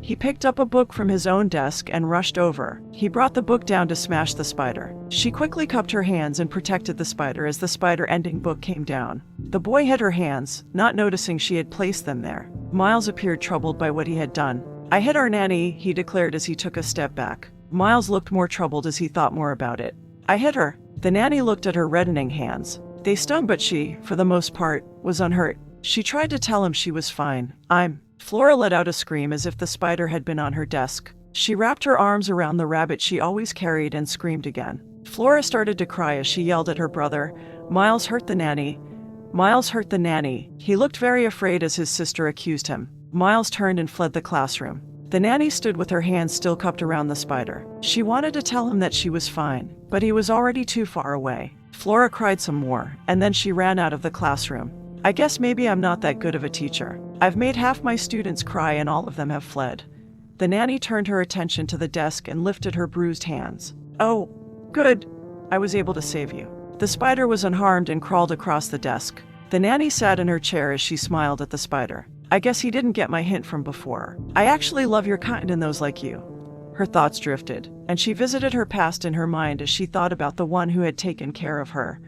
he picked up a book from his own desk and rushed over. He brought the book down to smash the spider. She quickly cupped her hands and protected the spider as the spider-ending book came down. The boy hid her hands, not noticing she had placed them there. Miles appeared troubled by what he had done. "I hit our nanny," he declared as he took a step back. Miles looked more troubled as he thought more about it. "I hit her." The nanny looked at her reddening hands. They stung, but she, for the most part, was unhurt. She tried to tell him she was fine. Flora let out a scream as if the spider had been on her desk. She wrapped her arms around the rabbit she always carried and screamed again. Flora started to cry as she yelled at her brother, "Miles hurt the nanny. Miles hurt the nanny." He looked very afraid as his sister accused him. Miles turned and fled the classroom. The nanny stood with her hands still cupped around the spider. She wanted to tell him that she was fine, but he was already too far away. Flora cried some more, and then she ran out of the classroom. "I guess maybe I'm not that good of a teacher. I've made half my students cry and all of them have fled." The nanny turned her attention to the desk and lifted her bruised hands. "Oh, good. I was able to save you." The spider was unharmed and crawled across the desk. The nanny sat in her chair as she smiled at the spider. "I guess he didn't get my hint from before. I actually love your kind and those like you." Her thoughts drifted, and she visited her past in her mind as she thought about the one who had taken care of her,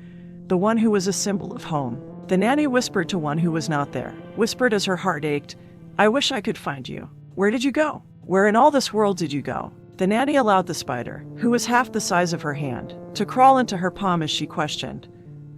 the one who was a symbol of home. The nanny whispered to one who was not there, whispered as her heart ached, "I wish I could find you. Where did you go? Where in all this world did you go?" The nanny allowed the spider, who was half the size of her hand, to crawl into her palm as she questioned,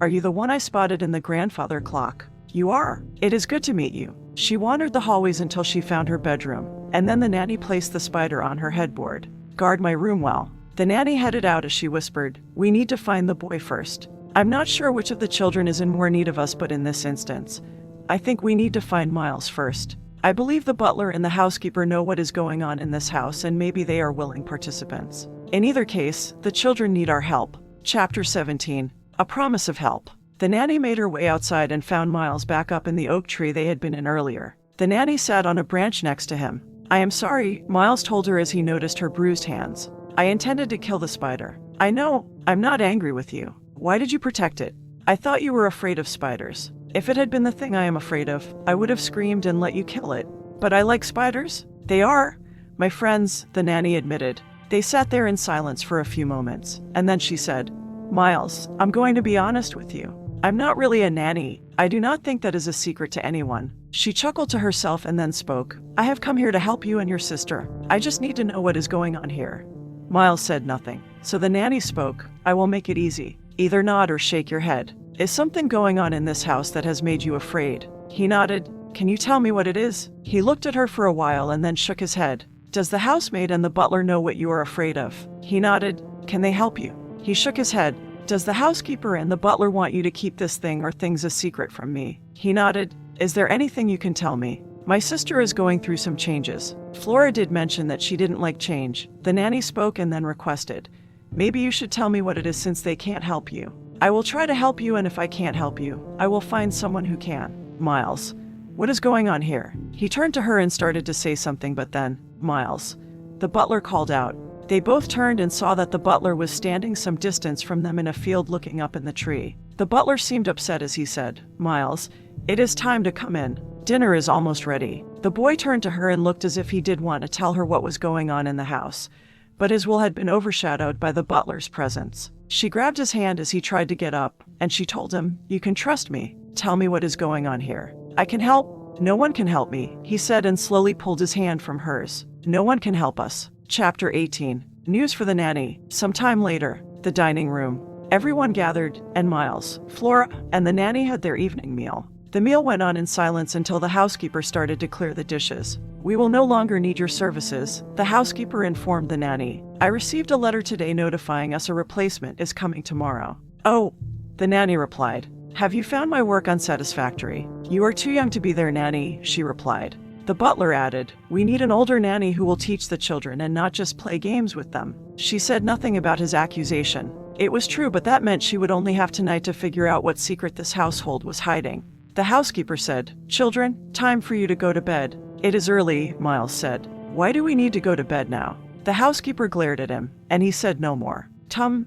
"Are you the one I spotted in the grandfather clock?" "You are. It is good to meet you." She wandered the hallways until she found her bedroom, and then the nanny placed the spider on her headboard. "Guard my room well." The nanny headed out as she whispered, "We need to find the boy first. I'm not sure which of the children is in more need of us, but in this instance, I think we need to find Miles first. I believe the butler and the housekeeper know what is going on in this house, and maybe they are willing participants. In either case, the children need our help." Chapter 17. A Promise of Help. The nanny made her way outside and found Miles back up in the oak tree they had been in earlier. The nanny sat on a branch next to him. "I am sorry," Miles told her as he noticed her bruised hands. "I intended to kill the spider. I know. I'm not angry with you. Why did you protect it? I thought you were afraid of spiders. If it had been the thing I am afraid of, I would have screamed and let you kill it. But I like spiders. They are my friends," the nanny admitted. They sat there in silence for a few moments, and then she said, "Miles, I'm going to be honest with you. I'm not really a nanny. I do not think that is a secret to anyone." She chuckled to herself and then spoke. "I have come here to help you and your sister. I just need to know what is going on here." Miles said nothing. So the nanny spoke. "I will make it easy. Either nod or shake your head. Is something going on in this house that has made you afraid?" He nodded. "Can you tell me what it is?" He looked at her for a while and then shook his head. "Does the housemaid and the butler know what you are afraid of?" He nodded. "Can they help you?" He shook his head. "Does the housekeeper and the butler want you to keep this thing or things a secret from me?" He nodded. "Is there anything you can tell me? My sister is going through some changes." Flora did mention that she didn't like change. The nanny spoke and then requested, "Maybe you should tell me what it is since they can't help you. I will try to help you, and if I can't help you, I will find someone who can." "Miles, what is going on here?" He turned to her and started to say something, but then, "Miles," the butler called out. They both turned and saw that the butler was standing some distance from them in a field looking up in the tree. The butler seemed upset as he said, "Miles, it is time to come in. Dinner is almost ready." The boy turned to her and looked as if he did want to tell her what was going on in the house, but his will had been overshadowed by the butler's presence. She grabbed his hand as he tried to get up, and she told him, "You can trust me. Tell me what is going on here. I can help." "No one can help me," he said and slowly pulled his hand from hers. "No one can help us." Chapter 18. News for the nanny. Some time later, the dining room. Everyone gathered, and Miles, Flora, and the nanny had their evening meal. The meal went on in silence until the housekeeper started to clear the dishes. "We will no longer need your services," the housekeeper informed the nanny. "I received a letter today notifying us a replacement is coming tomorrow." "Oh," the nanny replied. "Have you found my work unsatisfactory?" "You are too young to be their nanny," she replied. The butler added, "We need an older nanny who will teach the children and not just play games with them." She said nothing about his accusation. It was true, but that meant she would only have tonight to figure out what secret this household was hiding. The housekeeper said, "Children, time for you to go to bed." "It is early," Miles said. "Why do we need to go to bed now?" The housekeeper glared at him, and he said no more.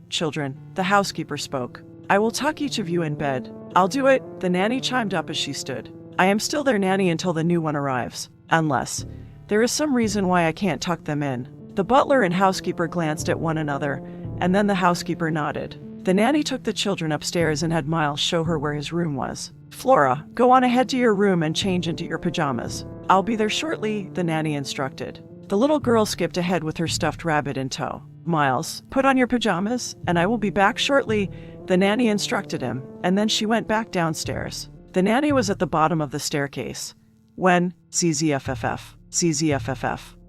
Children," the housekeeper spoke. "I will tuck each of you in bed." "I'll do it," the nanny chimed up as she stood. "I am still their nanny until the new one arrives. Unless there is some reason why I can't tuck them in." The butler and housekeeper glanced at one another, and then the housekeeper nodded. The nanny took the children upstairs and had Miles show her where his room was. "Flora, go on ahead to your room and change into your pajamas. I'll be there shortly," the nanny instructed. The little girl skipped ahead with her stuffed rabbit in tow. "Miles, put on your pajamas, and I will be back shortly," the nanny instructed him, and then she went back downstairs. The nanny was at the bottom of the staircase when ZZFFF.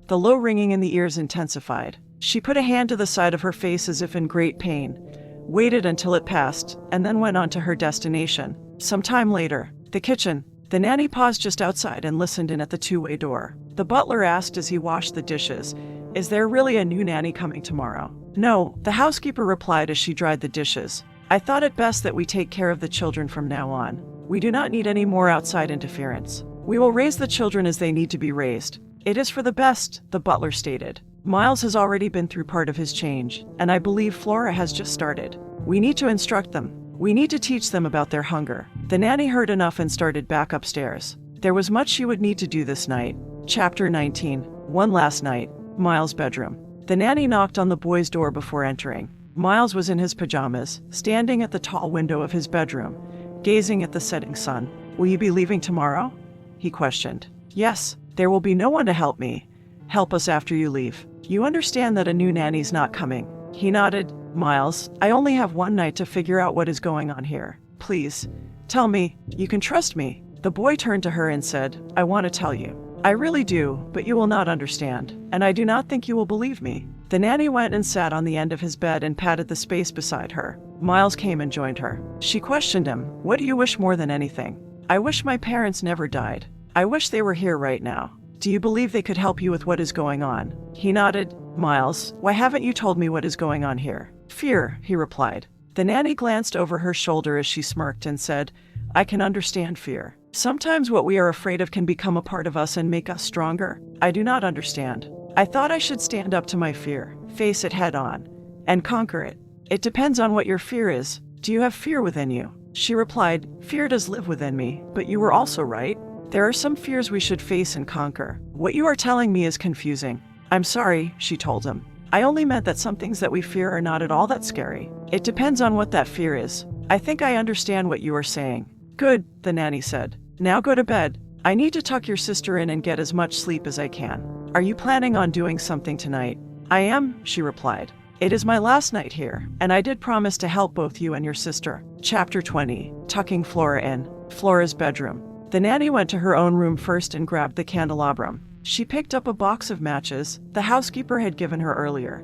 The low ringing in the ears intensified. She put a hand to the side of her face as if in great pain, waited until it passed, and then went on to her destination. Some time later, the kitchen. The nanny paused just outside and listened in at the two-way door. The butler asked as he washed the dishes, "Is there really a new nanny coming tomorrow?" "No," the housekeeper replied as she dried the dishes. "I thought it best that we take care of the children from now on. We do not need any more outside interference. We will raise the children as they need to be raised. It is for the best," the butler stated. "Miles has already been through part of his change, and I believe Flora has just started. We need to instruct them. We need to teach them about their hunger." The nanny heard enough and started back upstairs. There was much she would need to do this night. Chapter 19. One last night. Miles' bedroom. The nanny knocked on the boy's door before entering. Miles was in his pajamas, standing at the tall window of his bedroom, gazing at the setting sun. "Will you be leaving tomorrow?" he questioned. "Yes. There will be no one to help me. Help us after you leave. You understand that a new nanny's not coming." He nodded. "Miles, I only have one night to figure out what is going on here. Please, tell me. You can trust me." The boy turned to her and said, "I want to tell you. I really do, but you will not understand, and I do not think you will believe me." The nanny went and sat on the end of his bed and patted the space beside her. Miles came and joined her. She questioned him, "What do you wish more than anything?" "I wish my parents never died. I wish they were here right now. Do you believe they could help you with what is going on?" He nodded. "Miles, why haven't you told me what is going on here?" "Fear," he replied. The nanny glanced over her shoulder as she smirked and said, "I can understand fear. Sometimes what we are afraid of can become a part of us and make us stronger. I do not understand. I thought I should stand up to my fear, face it head on, and conquer it. It depends on what your fear is. Do you have fear within you?" She replied, "Fear does live within me, but you were also right. There are some fears we should face and conquer. What you are telling me is confusing." "I'm sorry," she told him. "I only meant that some things that we fear are not at all that scary. It depends on what that fear is. I think I understand what you are saying." "Good," the nanny said. "Now go to bed. I need to tuck your sister in and get as much sleep as I can. Are you planning on doing something tonight?" "I am," she replied. "It is my last night here, and I did promise to help both you and your sister." Chapter 20. Tucking Flora in. Flora's bedroom. The nanny went to her own room first and grabbed the candelabrum. She picked up a box of matches the housekeeper had given her earlier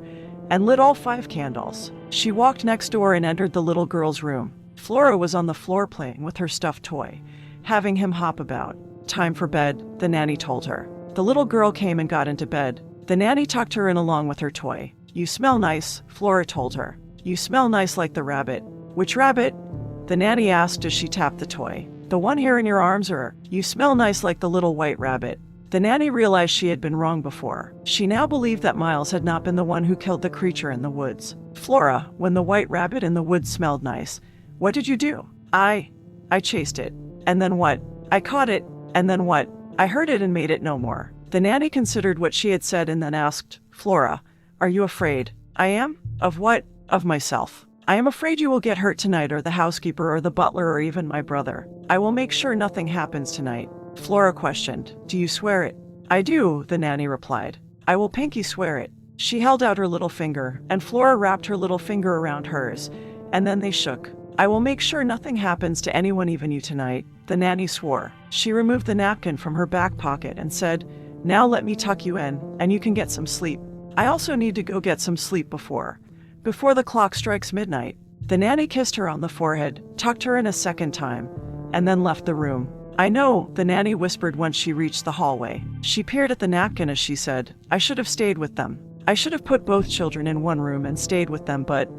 and lit all 5 candles. She walked next door and entered the little girl's room. Flora was on the floor playing with her stuffed toy, having him hop about. "Time for bed," the nanny told her. The little girl came and got into bed. The nanny tucked her in along with her toy. "You smell nice," Flora told her. "You smell nice like the rabbit." "Which rabbit?" the nanny asked as she tapped the toy. "The one here in your arms, or you smell nice like the little white rabbit." The nanny realized she had been wrong before. She now believed that Miles had not been the one who killed the creature in the woods. "Flora, when the white rabbit in the woods smelled nice, what did you do?" I chased it." "And then what?" "I caught it." "And then what?" "I heard it and made it no more." The nanny considered what she had said and then asked, "Flora, are you afraid?" "I am." "Of what?" "Of myself. I am afraid you will get hurt tonight, or the housekeeper or the butler or even my brother. I will make sure nothing happens tonight." Flora questioned, "Do you swear it?" "I do," the nanny replied. "I will pinky swear it." She held out her little finger, and Flora wrapped her little finger around hers, and then they shook. "I will make sure nothing happens to anyone, even you, tonight," the nanny swore. She removed the napkin from her back pocket and said, "Now let me tuck you in, and you can get some sleep. I also need to go get some sleep before the clock strikes midnight." The nanny kissed her on the forehead, tucked her in a second time, and then left the room. "I know," the nanny whispered once she reached the hallway. She peered at the napkin as she said, "I should have stayed with them. I should have put both children in one room and stayed with them, but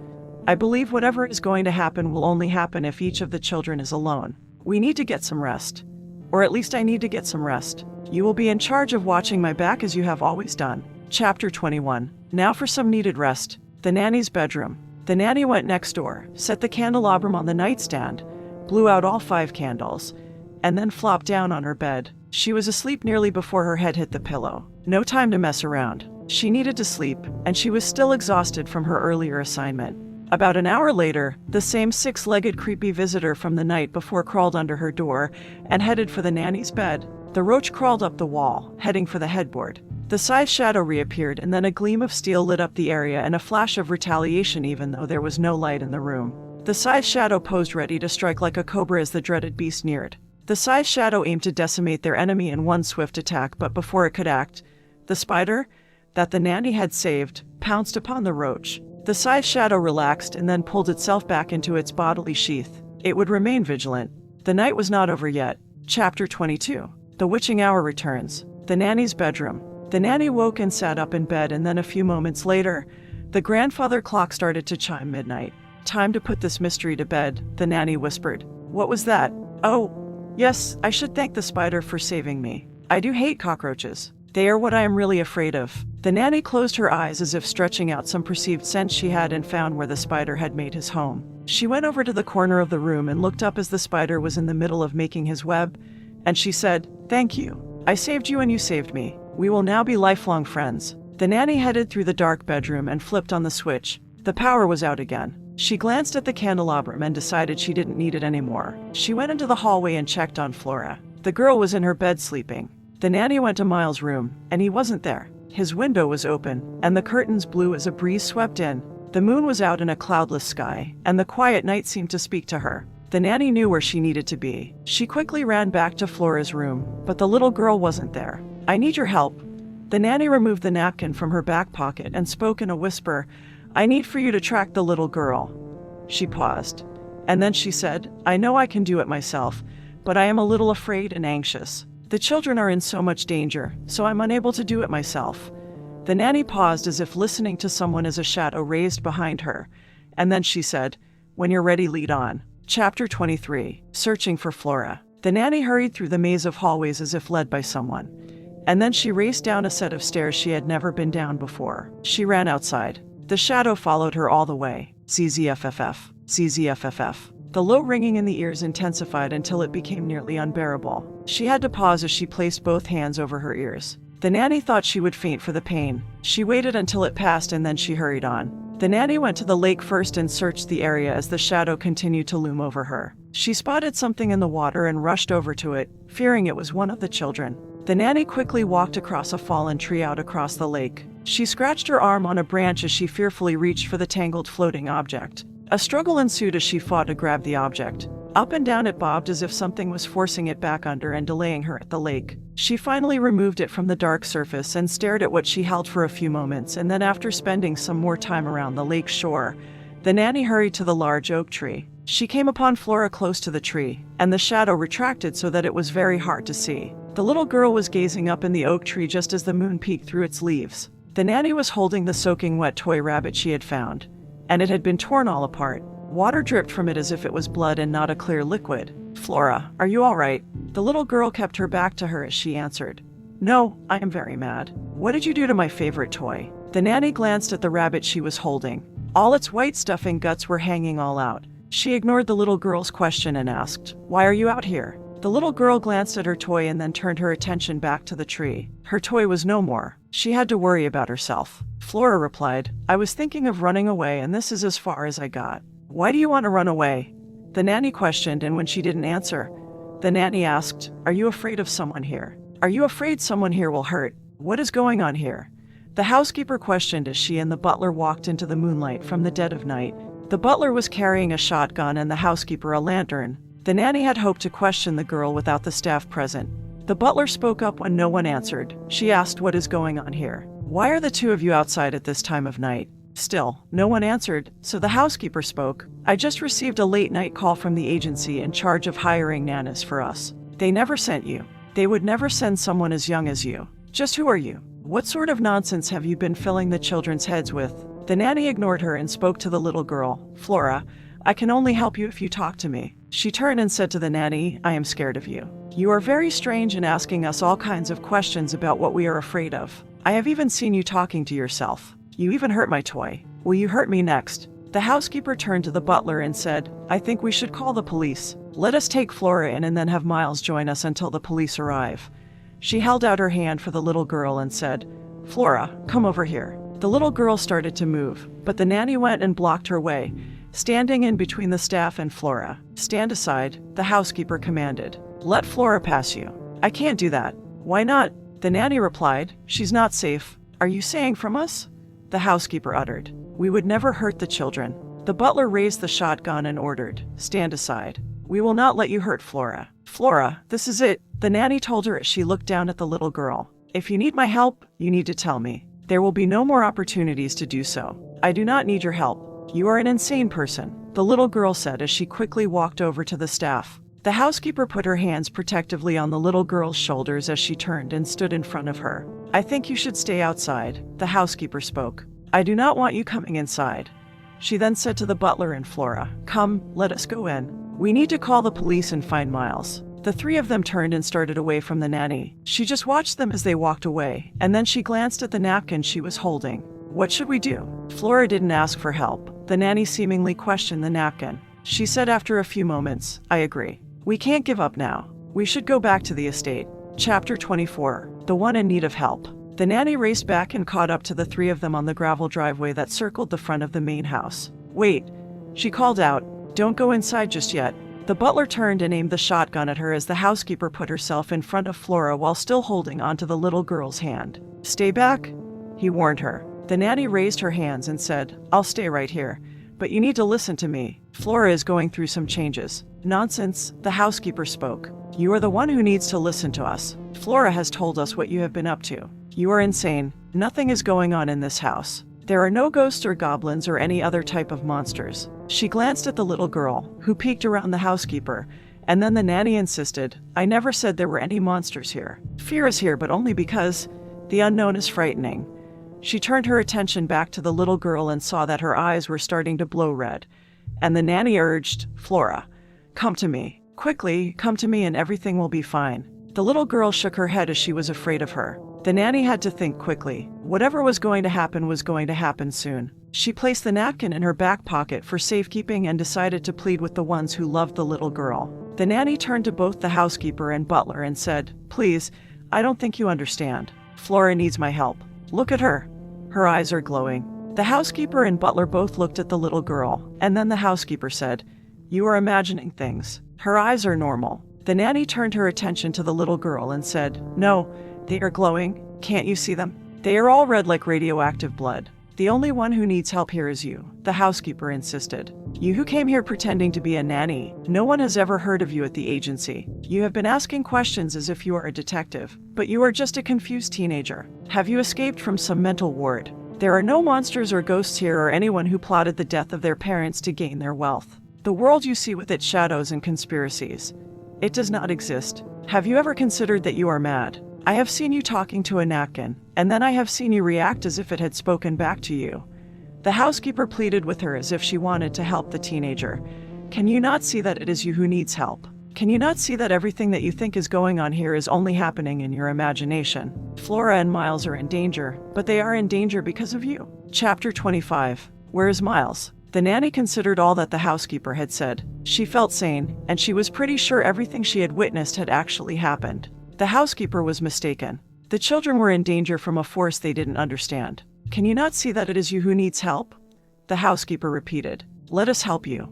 I believe whatever is going to happen will only happen if each of the children is alone. We need to get some rest. Or at least I need to get some rest. You will be in charge of watching my back as you have always done." Chapter 21. Now for some needed rest. The nanny's bedroom. The nanny went next door, set the candelabrum on the nightstand, blew out all 5 candles, and then flopped down on her bed. She was asleep nearly before her head hit the pillow. No time to mess around. She needed to sleep, and she was still exhausted from her earlier assignment. About an hour later, the same 6-legged creepy visitor from the night before crawled under her door and headed for the nanny's bed. The roach crawled up the wall, heading for the headboard. The scythe shadow reappeared, and then a gleam of steel lit up the area and a flash of retaliation even though there was no light in the room. The scythe shadow posed ready to strike like a cobra as the dreaded beast neared. The scythe shadow aimed to decimate their enemy in one swift attack, but before it could act, the spider, that the nanny had saved, pounced upon the roach. The scythe shadow relaxed and then pulled itself back into its bodily sheath. It would remain vigilant. The night was not over yet. Chapter 22. The witching hour returns. The nanny's bedroom. The nanny woke and sat up in bed, and then a few moments later, the grandfather clock started to chime midnight. "Time to put this mystery to bed," the nanny whispered. "What was that?" "Oh, yes, I should thank the spider for saving me. I do hate cockroaches. They are what I am really afraid of." The nanny closed her eyes as if stretching out some perceived sense she had and found where the spider had made his home. She went over to the corner of the room and looked up as the spider was in the middle of making his web, and she said, "Thank you. I saved you and you saved me. We will now be lifelong friends." The nanny headed through the dark bedroom and flipped on the switch. The power was out again. She glanced at the candelabrum and decided she didn't need it anymore. She went into the hallway and checked on Flora. The girl was in her bed sleeping. The nanny went to Miles' room, and he wasn't there. His window was open, and the curtains blew as a breeze swept in. The moon was out in a cloudless sky, and the quiet night seemed to speak to her. The nanny knew where she needed to be. She quickly ran back to Flora's room, but the little girl wasn't there. "I need your help." The nanny removed the napkin from her back pocket and spoke in a whisper. "I need for you to track the little girl." She paused, and then she said, "I know I can do it myself, but I am a little afraid and anxious. The children are in so much danger, so I'm unable to do it myself." The nanny paused as if listening to someone as a shadow raised behind her, and then she said, "When you're ready, lead on." Chapter 23. Searching for Flora. The nanny hurried through the maze of hallways as if led by someone, and then she raced down a set of stairs she had never been down before. She ran outside. The shadow followed her all the way. ZZFFF. ZZFFF. The low ringing in the ears intensified until it became nearly unbearable. She had to pause as she placed both hands over her ears. The nanny thought she would faint for the pain. She waited until it passed and then she hurried on. The nanny went to the lake first and searched the area as the shadow continued to loom over her. She spotted something in the water and rushed over to it, fearing it was one of the children. The nanny quickly walked across a fallen tree out across the lake. She scratched her arm on a branch as she fearfully reached for the tangled floating object. A struggle ensued as she fought to grab the object. Up and down it bobbed as if something was forcing it back under and delaying her at the lake. She finally removed it from the dark surface and stared at what she held for a few moments, and then after spending some more time around the lake shore, the nanny hurried to the large oak tree. She came upon Flora close to the tree, and the shadow retracted so that it was very hard to see. The little girl was gazing up in the oak tree just as the moon peeked through its leaves. The nanny was holding the soaking wet toy rabbit she had found, and it had been torn all apart. Water dripped from it as if it was blood and not a clear liquid. "Flora, are you all right?" The little girl kept her back to her as she answered, "No, I am very mad. What did you do to my favorite toy?" The nanny glanced at the rabbit she was holding. All its white stuffing guts were hanging all out. She ignored the little girl's question and asked, "Why are you out here?" The little girl glanced at her toy and then turned her attention back to the tree. Her toy was no more. She had to worry about herself. Flora replied, "I was thinking of running away, and this is as far as I got." "Why do you want to run away?" the nanny questioned, and when she didn't answer, the nanny asked, "Are you afraid of someone here? Are you afraid someone here will hurt? What is going on here?" The housekeeper questioned as she and the butler walked into the moonlight from the dead of night. The butler was carrying a shotgun and the housekeeper a lantern. The nanny had hoped to question the girl without the staff present. The butler spoke up when no one answered. She asked, "What is going on here? Why are the two of you outside at this time of night?" Still, no one answered, so the housekeeper spoke. "I just received a late-night call from the agency in charge of hiring nanas for us. They never sent you. They would never send someone as young as you. Just who are you? What sort of nonsense have you been filling the children's heads with? The nanny ignored her and spoke to the little girl. Flora, I can only help you if you talk to me. She turned and said to the nanny, I am scared of you. You are very strange in asking us all kinds of questions about what we are afraid of. I have even seen you talking to yourself. You even hurt my toy. Will you hurt me next? The housekeeper turned to the butler and said, I think we should call the police. Let us take Flora in and then have Miles join us until the police arrive. She held out her hand for the little girl and said, Flora, come over here. The little girl started to move, but the nanny went and blocked her way, standing in between the staff and Flora. Stand aside, the housekeeper commanded. Let Flora pass you. I can't do that. Why not? The nanny replied, She's not safe. Are you saying from us? The housekeeper uttered, We would never hurt the children. The butler raised the shotgun and ordered, Stand aside. We will not let you hurt Flora. Flora, this is it, the nanny told her as she looked down at the little girl. If you need my help, you need to tell me. There will be no more opportunities to do so. I do not need your help. You are an insane person, the little girl said as she quickly walked over to the staff. The housekeeper put her hands protectively on the little girl's shoulders as she turned and stood in front of her. I think you should stay outside, the housekeeper spoke. I do not want you coming inside. She then said to the butler and Flora, Come, let us go in. We need to call the police and find Miles. The three of them turned and started away from the nanny. She just watched them as they walked away, and then she glanced at the napkin she was holding. What should we do? Flora didn't ask for help. The nanny seemingly questioned the napkin. She said after a few moments, I agree. We can't give up now. We should go back to the estate. Chapter 24. The one in need of help. The nanny raced back and caught up to the three of them on the gravel driveway that circled the front of the main house. Wait, she called out. Don't go inside just yet. The butler turned and aimed the shotgun at her as the housekeeper put herself in front of Flora while still holding onto the little girl's hand. Stay back, he warned her. The nanny raised her hands and said, I'll stay right here, but you need to listen to me. Flora is going through some changes. Nonsense, the housekeeper spoke. You are the one who needs to listen to us. Flora has told us what you have been up to. You are insane. Nothing is going on in this house. There are no ghosts or goblins or any other type of monsters. She glanced at the little girl, who peeked around the housekeeper, and then the nanny insisted, I never said there were any monsters here. Fear is here, but only because the unknown is frightening. She turned her attention back to the little girl and saw that her eyes were starting to blow red. And the nanny urged, Flora, come to me. Quickly, come to me and everything will be fine. The little girl shook her head as she was afraid of her. The nanny had to think quickly. Whatever was going to happen soon. She placed the napkin in her back pocket for safekeeping and decided to plead with the ones who loved the little girl. The nanny turned to both the housekeeper and butler and said, Please, I don't think you understand. Flora needs my help. Look at her. Her eyes are glowing. The housekeeper and butler both looked at the little girl, and then the housekeeper said, You are imagining things. Her eyes are normal. The nanny turned her attention to the little girl and said, No, they are glowing. Can't you see them? They are all red like radioactive blood. The only one who needs help here is you, the housekeeper insisted. You who came here pretending to be a nanny. No one has ever heard of you at the agency. You have been asking questions as if you are a detective, but you are just a confused teenager. Have you escaped from some mental ward? There are no monsters or ghosts here or anyone who plotted the death of their parents to gain their wealth. The world you see with its shadows and conspiracies. It does not exist. Have you ever considered that you are mad? I have seen you talking to a napkin, and then I have seen you react as if it had spoken back to you. The housekeeper pleaded with her as if she wanted to help the teenager. Can you not see that it is you who needs help? Can you not see that everything that you think is going on here is only happening in your imagination? Flora and Miles are in danger, but they are in danger because of you. Chapter 25. Where is Miles? The nanny considered all that the housekeeper had said. She felt sane, and she was pretty sure everything she had witnessed had actually happened. The housekeeper was mistaken. The children were in danger from a force they didn't understand. Can you not see that it is you who needs help? The housekeeper repeated. Let us help you.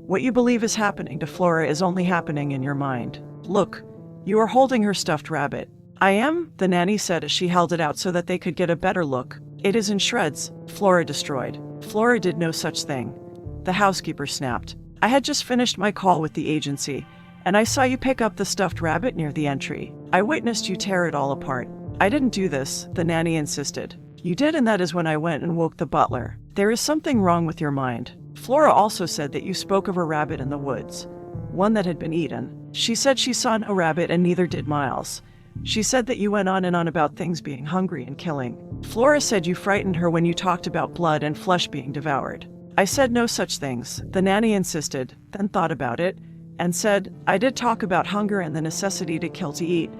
What you believe is happening to Flora is only happening in your mind. Look, you are holding her stuffed rabbit. I am, the nanny said as she held it out so that they could get a better look. It is in shreds. Flora destroyed. Flora did no such thing. The housekeeper snapped. I had just finished my call with the agency, and I saw you pick up the stuffed rabbit near the entry. I witnessed you tear it all apart. I didn't do this, the nanny insisted. You did, and that is when I went and woke the butler. There is something wrong with your mind. Flora also said that you spoke of a rabbit in the woods. one that had been eaten. She said she saw no rabbit and neither did Miles. She said that you went on and on about things being hungry and killing. Flora said you frightened her when you talked about blood and flesh being devoured. I said no such things. The nanny insisted, then thought about it, and said, I did talk about hunger and the necessity to kill to eat,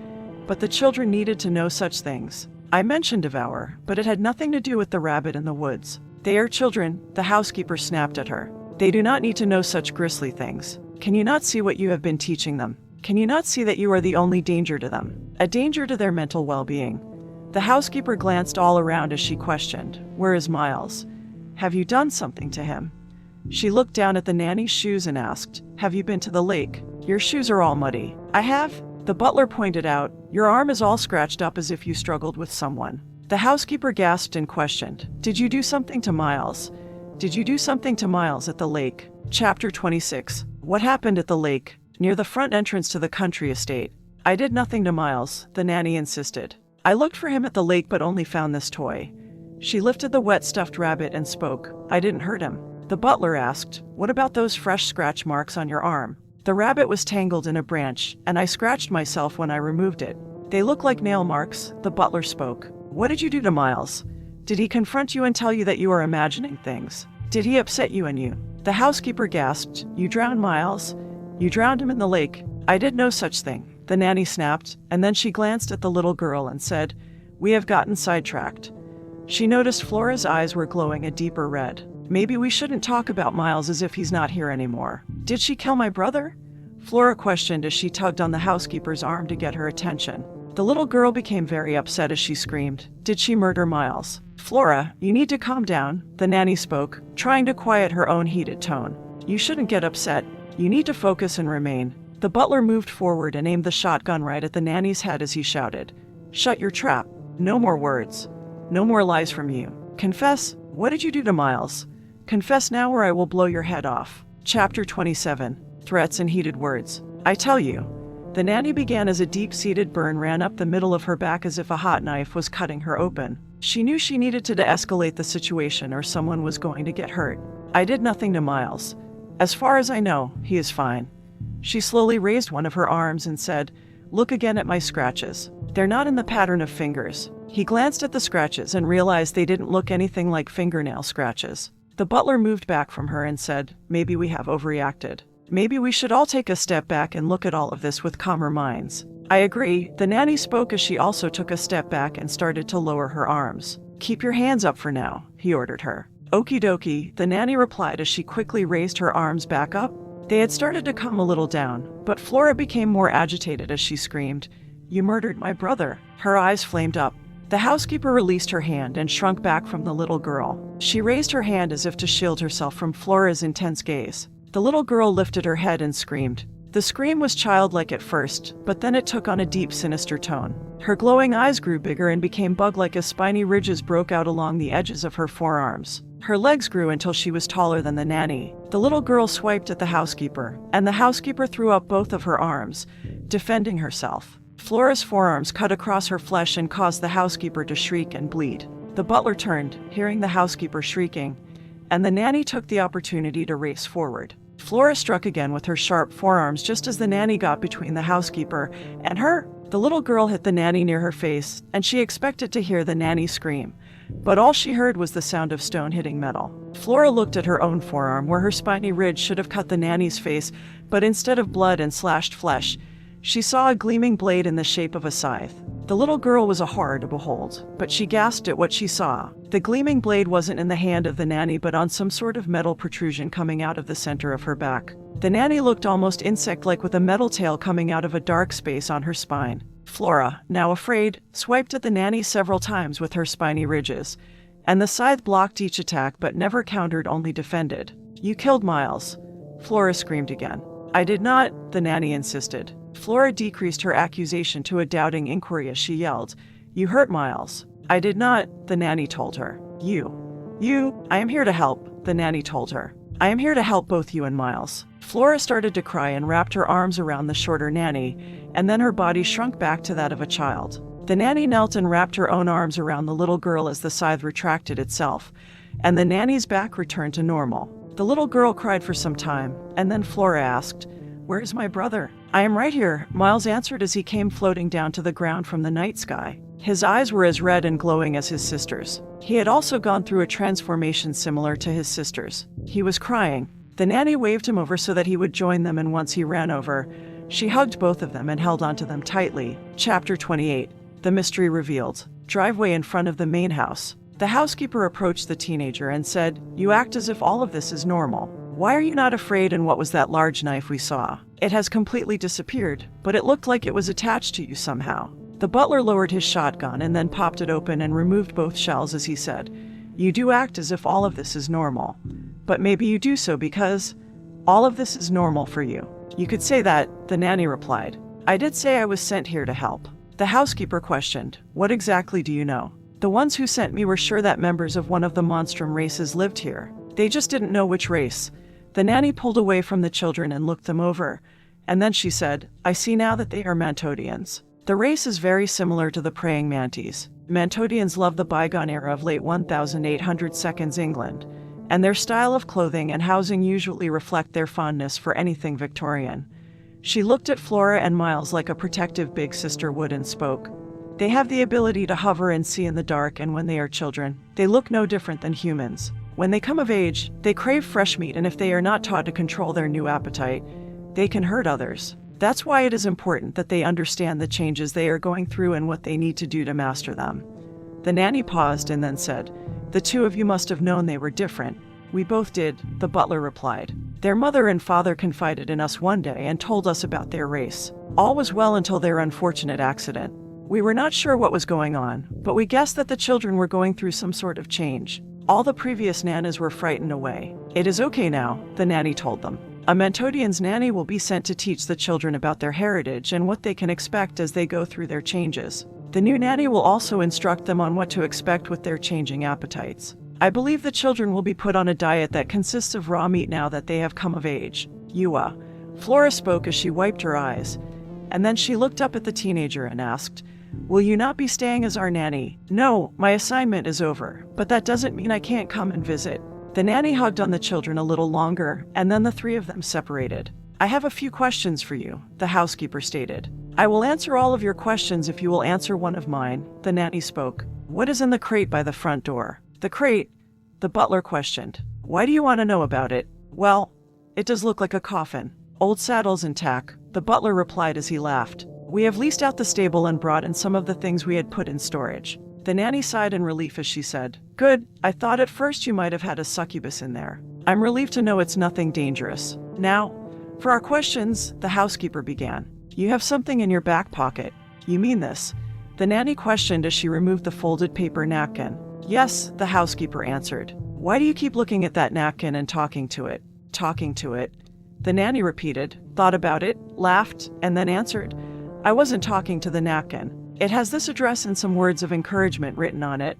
but the children needed to know such things. I mentioned devour, but it had nothing to do with the rabbit in the woods. They are children, the housekeeper snapped at her. They do not need to know such grisly things. Can you not see what you have been teaching them? Can you not see that you are the only danger to them? A danger to their mental well-being. The housekeeper glanced all around as she questioned, Where is Miles? Have you done something to him? She looked down at the nanny's shoes and asked, Have you been to the lake? Your shoes are all muddy. I have. The butler pointed out, Your arm is all scratched up as if you struggled with someone. The housekeeper gasped and questioned, Did you do something to Miles? Did you do something to Miles at the lake? Chapter 26. What happened at the lake, near the front entrance to the country estate? I did nothing to Miles, the nanny insisted. I looked for him at the lake but only found this toy. She lifted the wet stuffed rabbit and spoke. I didn't hurt him. The butler asked, What about those fresh scratch marks on your arm? The rabbit was tangled in a branch, and I scratched myself when I removed it. They look like nail marks, the butler spoke. What did you do to Miles? Did he confront you and tell you that you are imagining things? Did he upset you and you? The housekeeper gasped, You drowned Miles? You drowned him in the lake. I did no such thing, the nanny snapped, and then she glanced at the little girl and said, We have gotten sidetracked. She noticed Flora's eyes were glowing a deeper red. Maybe we shouldn't talk about Miles as if he's not here anymore. Did she kill my brother? Flora questioned as she tugged on the housekeeper's arm to get her attention. The little girl became very upset as she screamed, Did she murder Miles? Flora, you need to calm down, the nanny spoke, trying to quiet her own heated tone. You shouldn't get upset. You need to focus and remain. The butler moved forward and aimed the shotgun right at the nanny's head as he shouted, Shut your trap. No more words. No more lies from you. Confess. What did you do to Miles? Confess now or I will blow your head off. Chapter 27. Threats and heated words. I tell you. The nanny began as a deep-seated burn ran up the middle of her back as if a hot knife was cutting her open. She knew she needed to de-escalate the situation or someone was going to get hurt. I did nothing to Miles. As far as I know, he is fine. She slowly raised one of her arms and said, Look again at my scratches. They're not in the pattern of fingers. He glanced at the scratches and realized they didn't look anything like fingernail scratches. The butler moved back from her and said, Maybe we have overreacted. Maybe we should all take a step back and look at all of this with calmer minds. I agree, the nanny spoke as she also took a step back and started to lower her arms. Keep your hands up for now, he ordered her. Okie dokie, the nanny replied as she quickly raised her arms back up. They had started to come a little down, but Flora became more agitated as she screamed, You murdered my brother. Her eyes flamed up. The housekeeper released her hand and shrunk back from the little girl. She raised her hand as if to shield herself from Flora's intense gaze. The little girl lifted her head and screamed. The scream was childlike at first, but then it took on a deep, sinister tone. Her glowing eyes grew bigger and became bug-like as spiny ridges broke out along the edges of her forearms. Her legs grew until she was taller than the nanny. The little girl swiped at the housekeeper, and the housekeeper threw up both of her arms, defending herself. Flora's forearms cut across her flesh and caused the housekeeper to shriek and bleed. The butler turned, hearing the housekeeper shrieking, and the nanny took the opportunity to race forward. Flora struck again with her sharp forearms just as the nanny got between the housekeeper and her. The little girl hit the nanny near her face, and she expected to hear the nanny scream, but all she heard was the sound of stone hitting metal. Flora looked at her own forearm where her spiny ridge should have cut the nanny's face, but instead of blood and slashed flesh, she saw a gleaming blade in the shape of a scythe. The little girl was a horror to behold, but she gasped at what she saw. The gleaming blade wasn't in the hand of the nanny but on some sort of metal protrusion coming out of the center of her back. The nanny looked almost insect-like with a metal tail coming out of a dark space on her spine. Flora, now afraid, swiped at the nanny several times with her spiny ridges, and the scythe blocked each attack but never countered, only defended. You killed Miles. Flora screamed again. I did not, the nanny insisted. Flora decreased her accusation to a doubting inquiry as she yelled, You hurt Miles. I did not, the nanny told her. I am here to help, the nanny told her. I am here to help both you and Miles. Flora started to cry and wrapped her arms around the shorter nanny, and then her body shrunk back to that of a child. The nanny knelt and wrapped her own arms around the little girl as the scythe retracted itself, and the nanny's back returned to normal. The little girl cried for some time, and then Flora asked, "Where's my brother?" "I am right here," Miles answered as he came floating down to the ground from the night sky. His eyes were as red and glowing as his sister's. He had also gone through a transformation similar to his sister's. He was crying. The nanny waved him over so that he would join them, and once he ran over, she hugged both of them and held onto them tightly. Chapter 28. The mystery revealed. Driveway in front of the main house. The housekeeper approached the teenager and said, "You act as if all of this is normal. Why are you not afraid, and what was that large knife we saw? It has completely disappeared, but it looked like it was attached to you somehow." The butler lowered his shotgun and then popped it open and removed both shells as he said, "You do act as if all of this is normal, but maybe you do so because all of this is normal for you." "You could say that," the nanny replied. "I did say I was sent here to help." The housekeeper questioned, "What exactly do you know?" "The ones who sent me were sure that members of one of the monstrum races lived here. They just didn't know which race." The nanny pulled away from the children and looked them over, and then she said, "I see now that they are Mantodians. The race is very similar to the praying mantis. Mantodians love the bygone era of late 1800s England, and their style of clothing and housing usually reflect their fondness for anything Victorian." She looked at Flora and Miles like a protective big sister would and spoke. "They have the ability to hover and see in the dark, and when they are children, they look no different than humans. When they come of age, they crave fresh meat, and if they are not taught to control their new appetite, they can hurt others. That's why it is important that they understand the changes they are going through and what they need to do to master them." The nanny paused and then said, "The two of you must have known they were different." "We both did," the butler replied. "Their mother and father confided in us one day and told us about their race. All was well until their unfortunate accident. We were not sure what was going on, but we guessed that the children were going through some sort of change. All the previous nanas were frightened away. It is okay now," the nanny told them. "A Mantodian's nanny will be sent to teach the children about their heritage and what they can expect as they go through their changes. The new nanny will also instruct them on what to expect with their changing appetites. I believe the children will be put on a diet that consists of raw meat now that they have come of age." "Yua." Flora spoke as she wiped her eyes, and then she looked up at the teenager and asked, "Will you not be staying as our nanny?" "No, my assignment is over, but that doesn't mean I can't come and visit." The nanny hugged on the children a little longer, and then the three of them separated. "I have a few questions for you," the housekeeper stated. "I will answer all of your questions if you will answer one of mine," the nanny spoke. "What is in the crate by the front door?" "The crate?" the butler questioned. "Why do you want to know about it?" "Well, it does look like a coffin. Old saddles and tack," the butler replied as he laughed. "We have leased out the stable and brought in some of the things we had put in storage." The nanny sighed in relief as she said, "Good, I thought at first you might have had a succubus in there. I'm relieved to know it's nothing dangerous. Now, for our questions," the housekeeper began. "You have something in your back pocket. You mean this?" the nanny questioned as she removed the folded paper napkin. "Yes," the housekeeper answered. "Why do you keep looking at that napkin and talking to it?" "Talking to it?" the nanny repeated, thought about it, laughed, and then answered, "I wasn't talking to the napkin. It has this address and some words of encouragement written on it."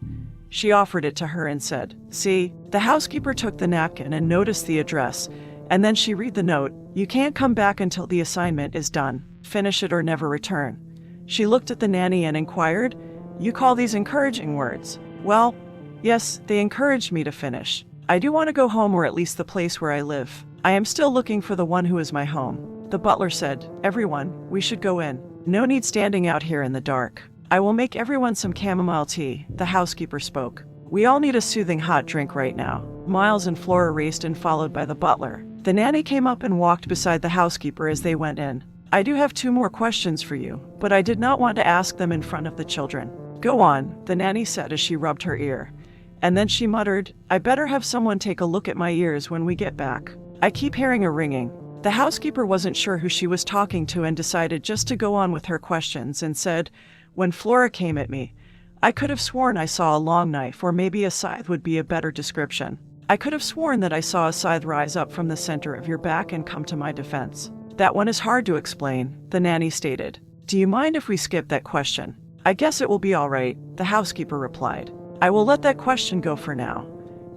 She offered it to her and said, "See?" The housekeeper took the napkin and noticed the address, and then she read the note, "You can't come back until the assignment is done. Finish it or never return." She looked at the nanny and inquired, "You call these encouraging words?" "Well, yes, they encouraged me to finish. I do want to go home, or at least the place where I live. I am still looking for the one who is my home." The butler said, "Everyone, we should go in. No need standing out here in the dark. I will make everyone some chamomile tea," the housekeeper spoke. "We all need a soothing hot drink right now." Miles and Flora raced in, followed by the butler. The nanny came up and walked beside the housekeeper as they went in. "I do have 2 more questions for you, but I did not want to ask them in front of the children." "Go on," the nanny said as she rubbed her ear. And then she muttered, "I better have someone take a look at my ears when we get back. I keep hearing a ringing." The housekeeper wasn't sure who she was talking to and decided just to go on with her questions and said, "When Flora came at me, I could have sworn I saw a long knife, or maybe a scythe would be a better description. I could have sworn that I saw a scythe rise up from the center of your back and come to my defense." "That one is hard to explain," the nanny stated. "Do you mind if we skip that question?" "I guess it will be all right," the housekeeper replied. "I will let that question go for now."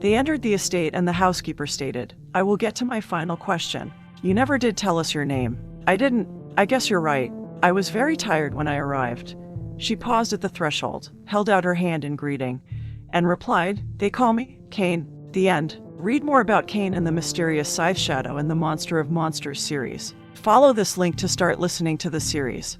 They entered the estate and the housekeeper stated, "I will get to my final question. You never did tell us your name." "I didn't. I guess you're right. I was very tired when I arrived." She paused at the threshold, held out her hand in greeting, and replied, "They call me Cain." The end. Read more about Cain and the mysterious scythe shadow in the Monster of Monsters series. Follow this link to start listening to the series.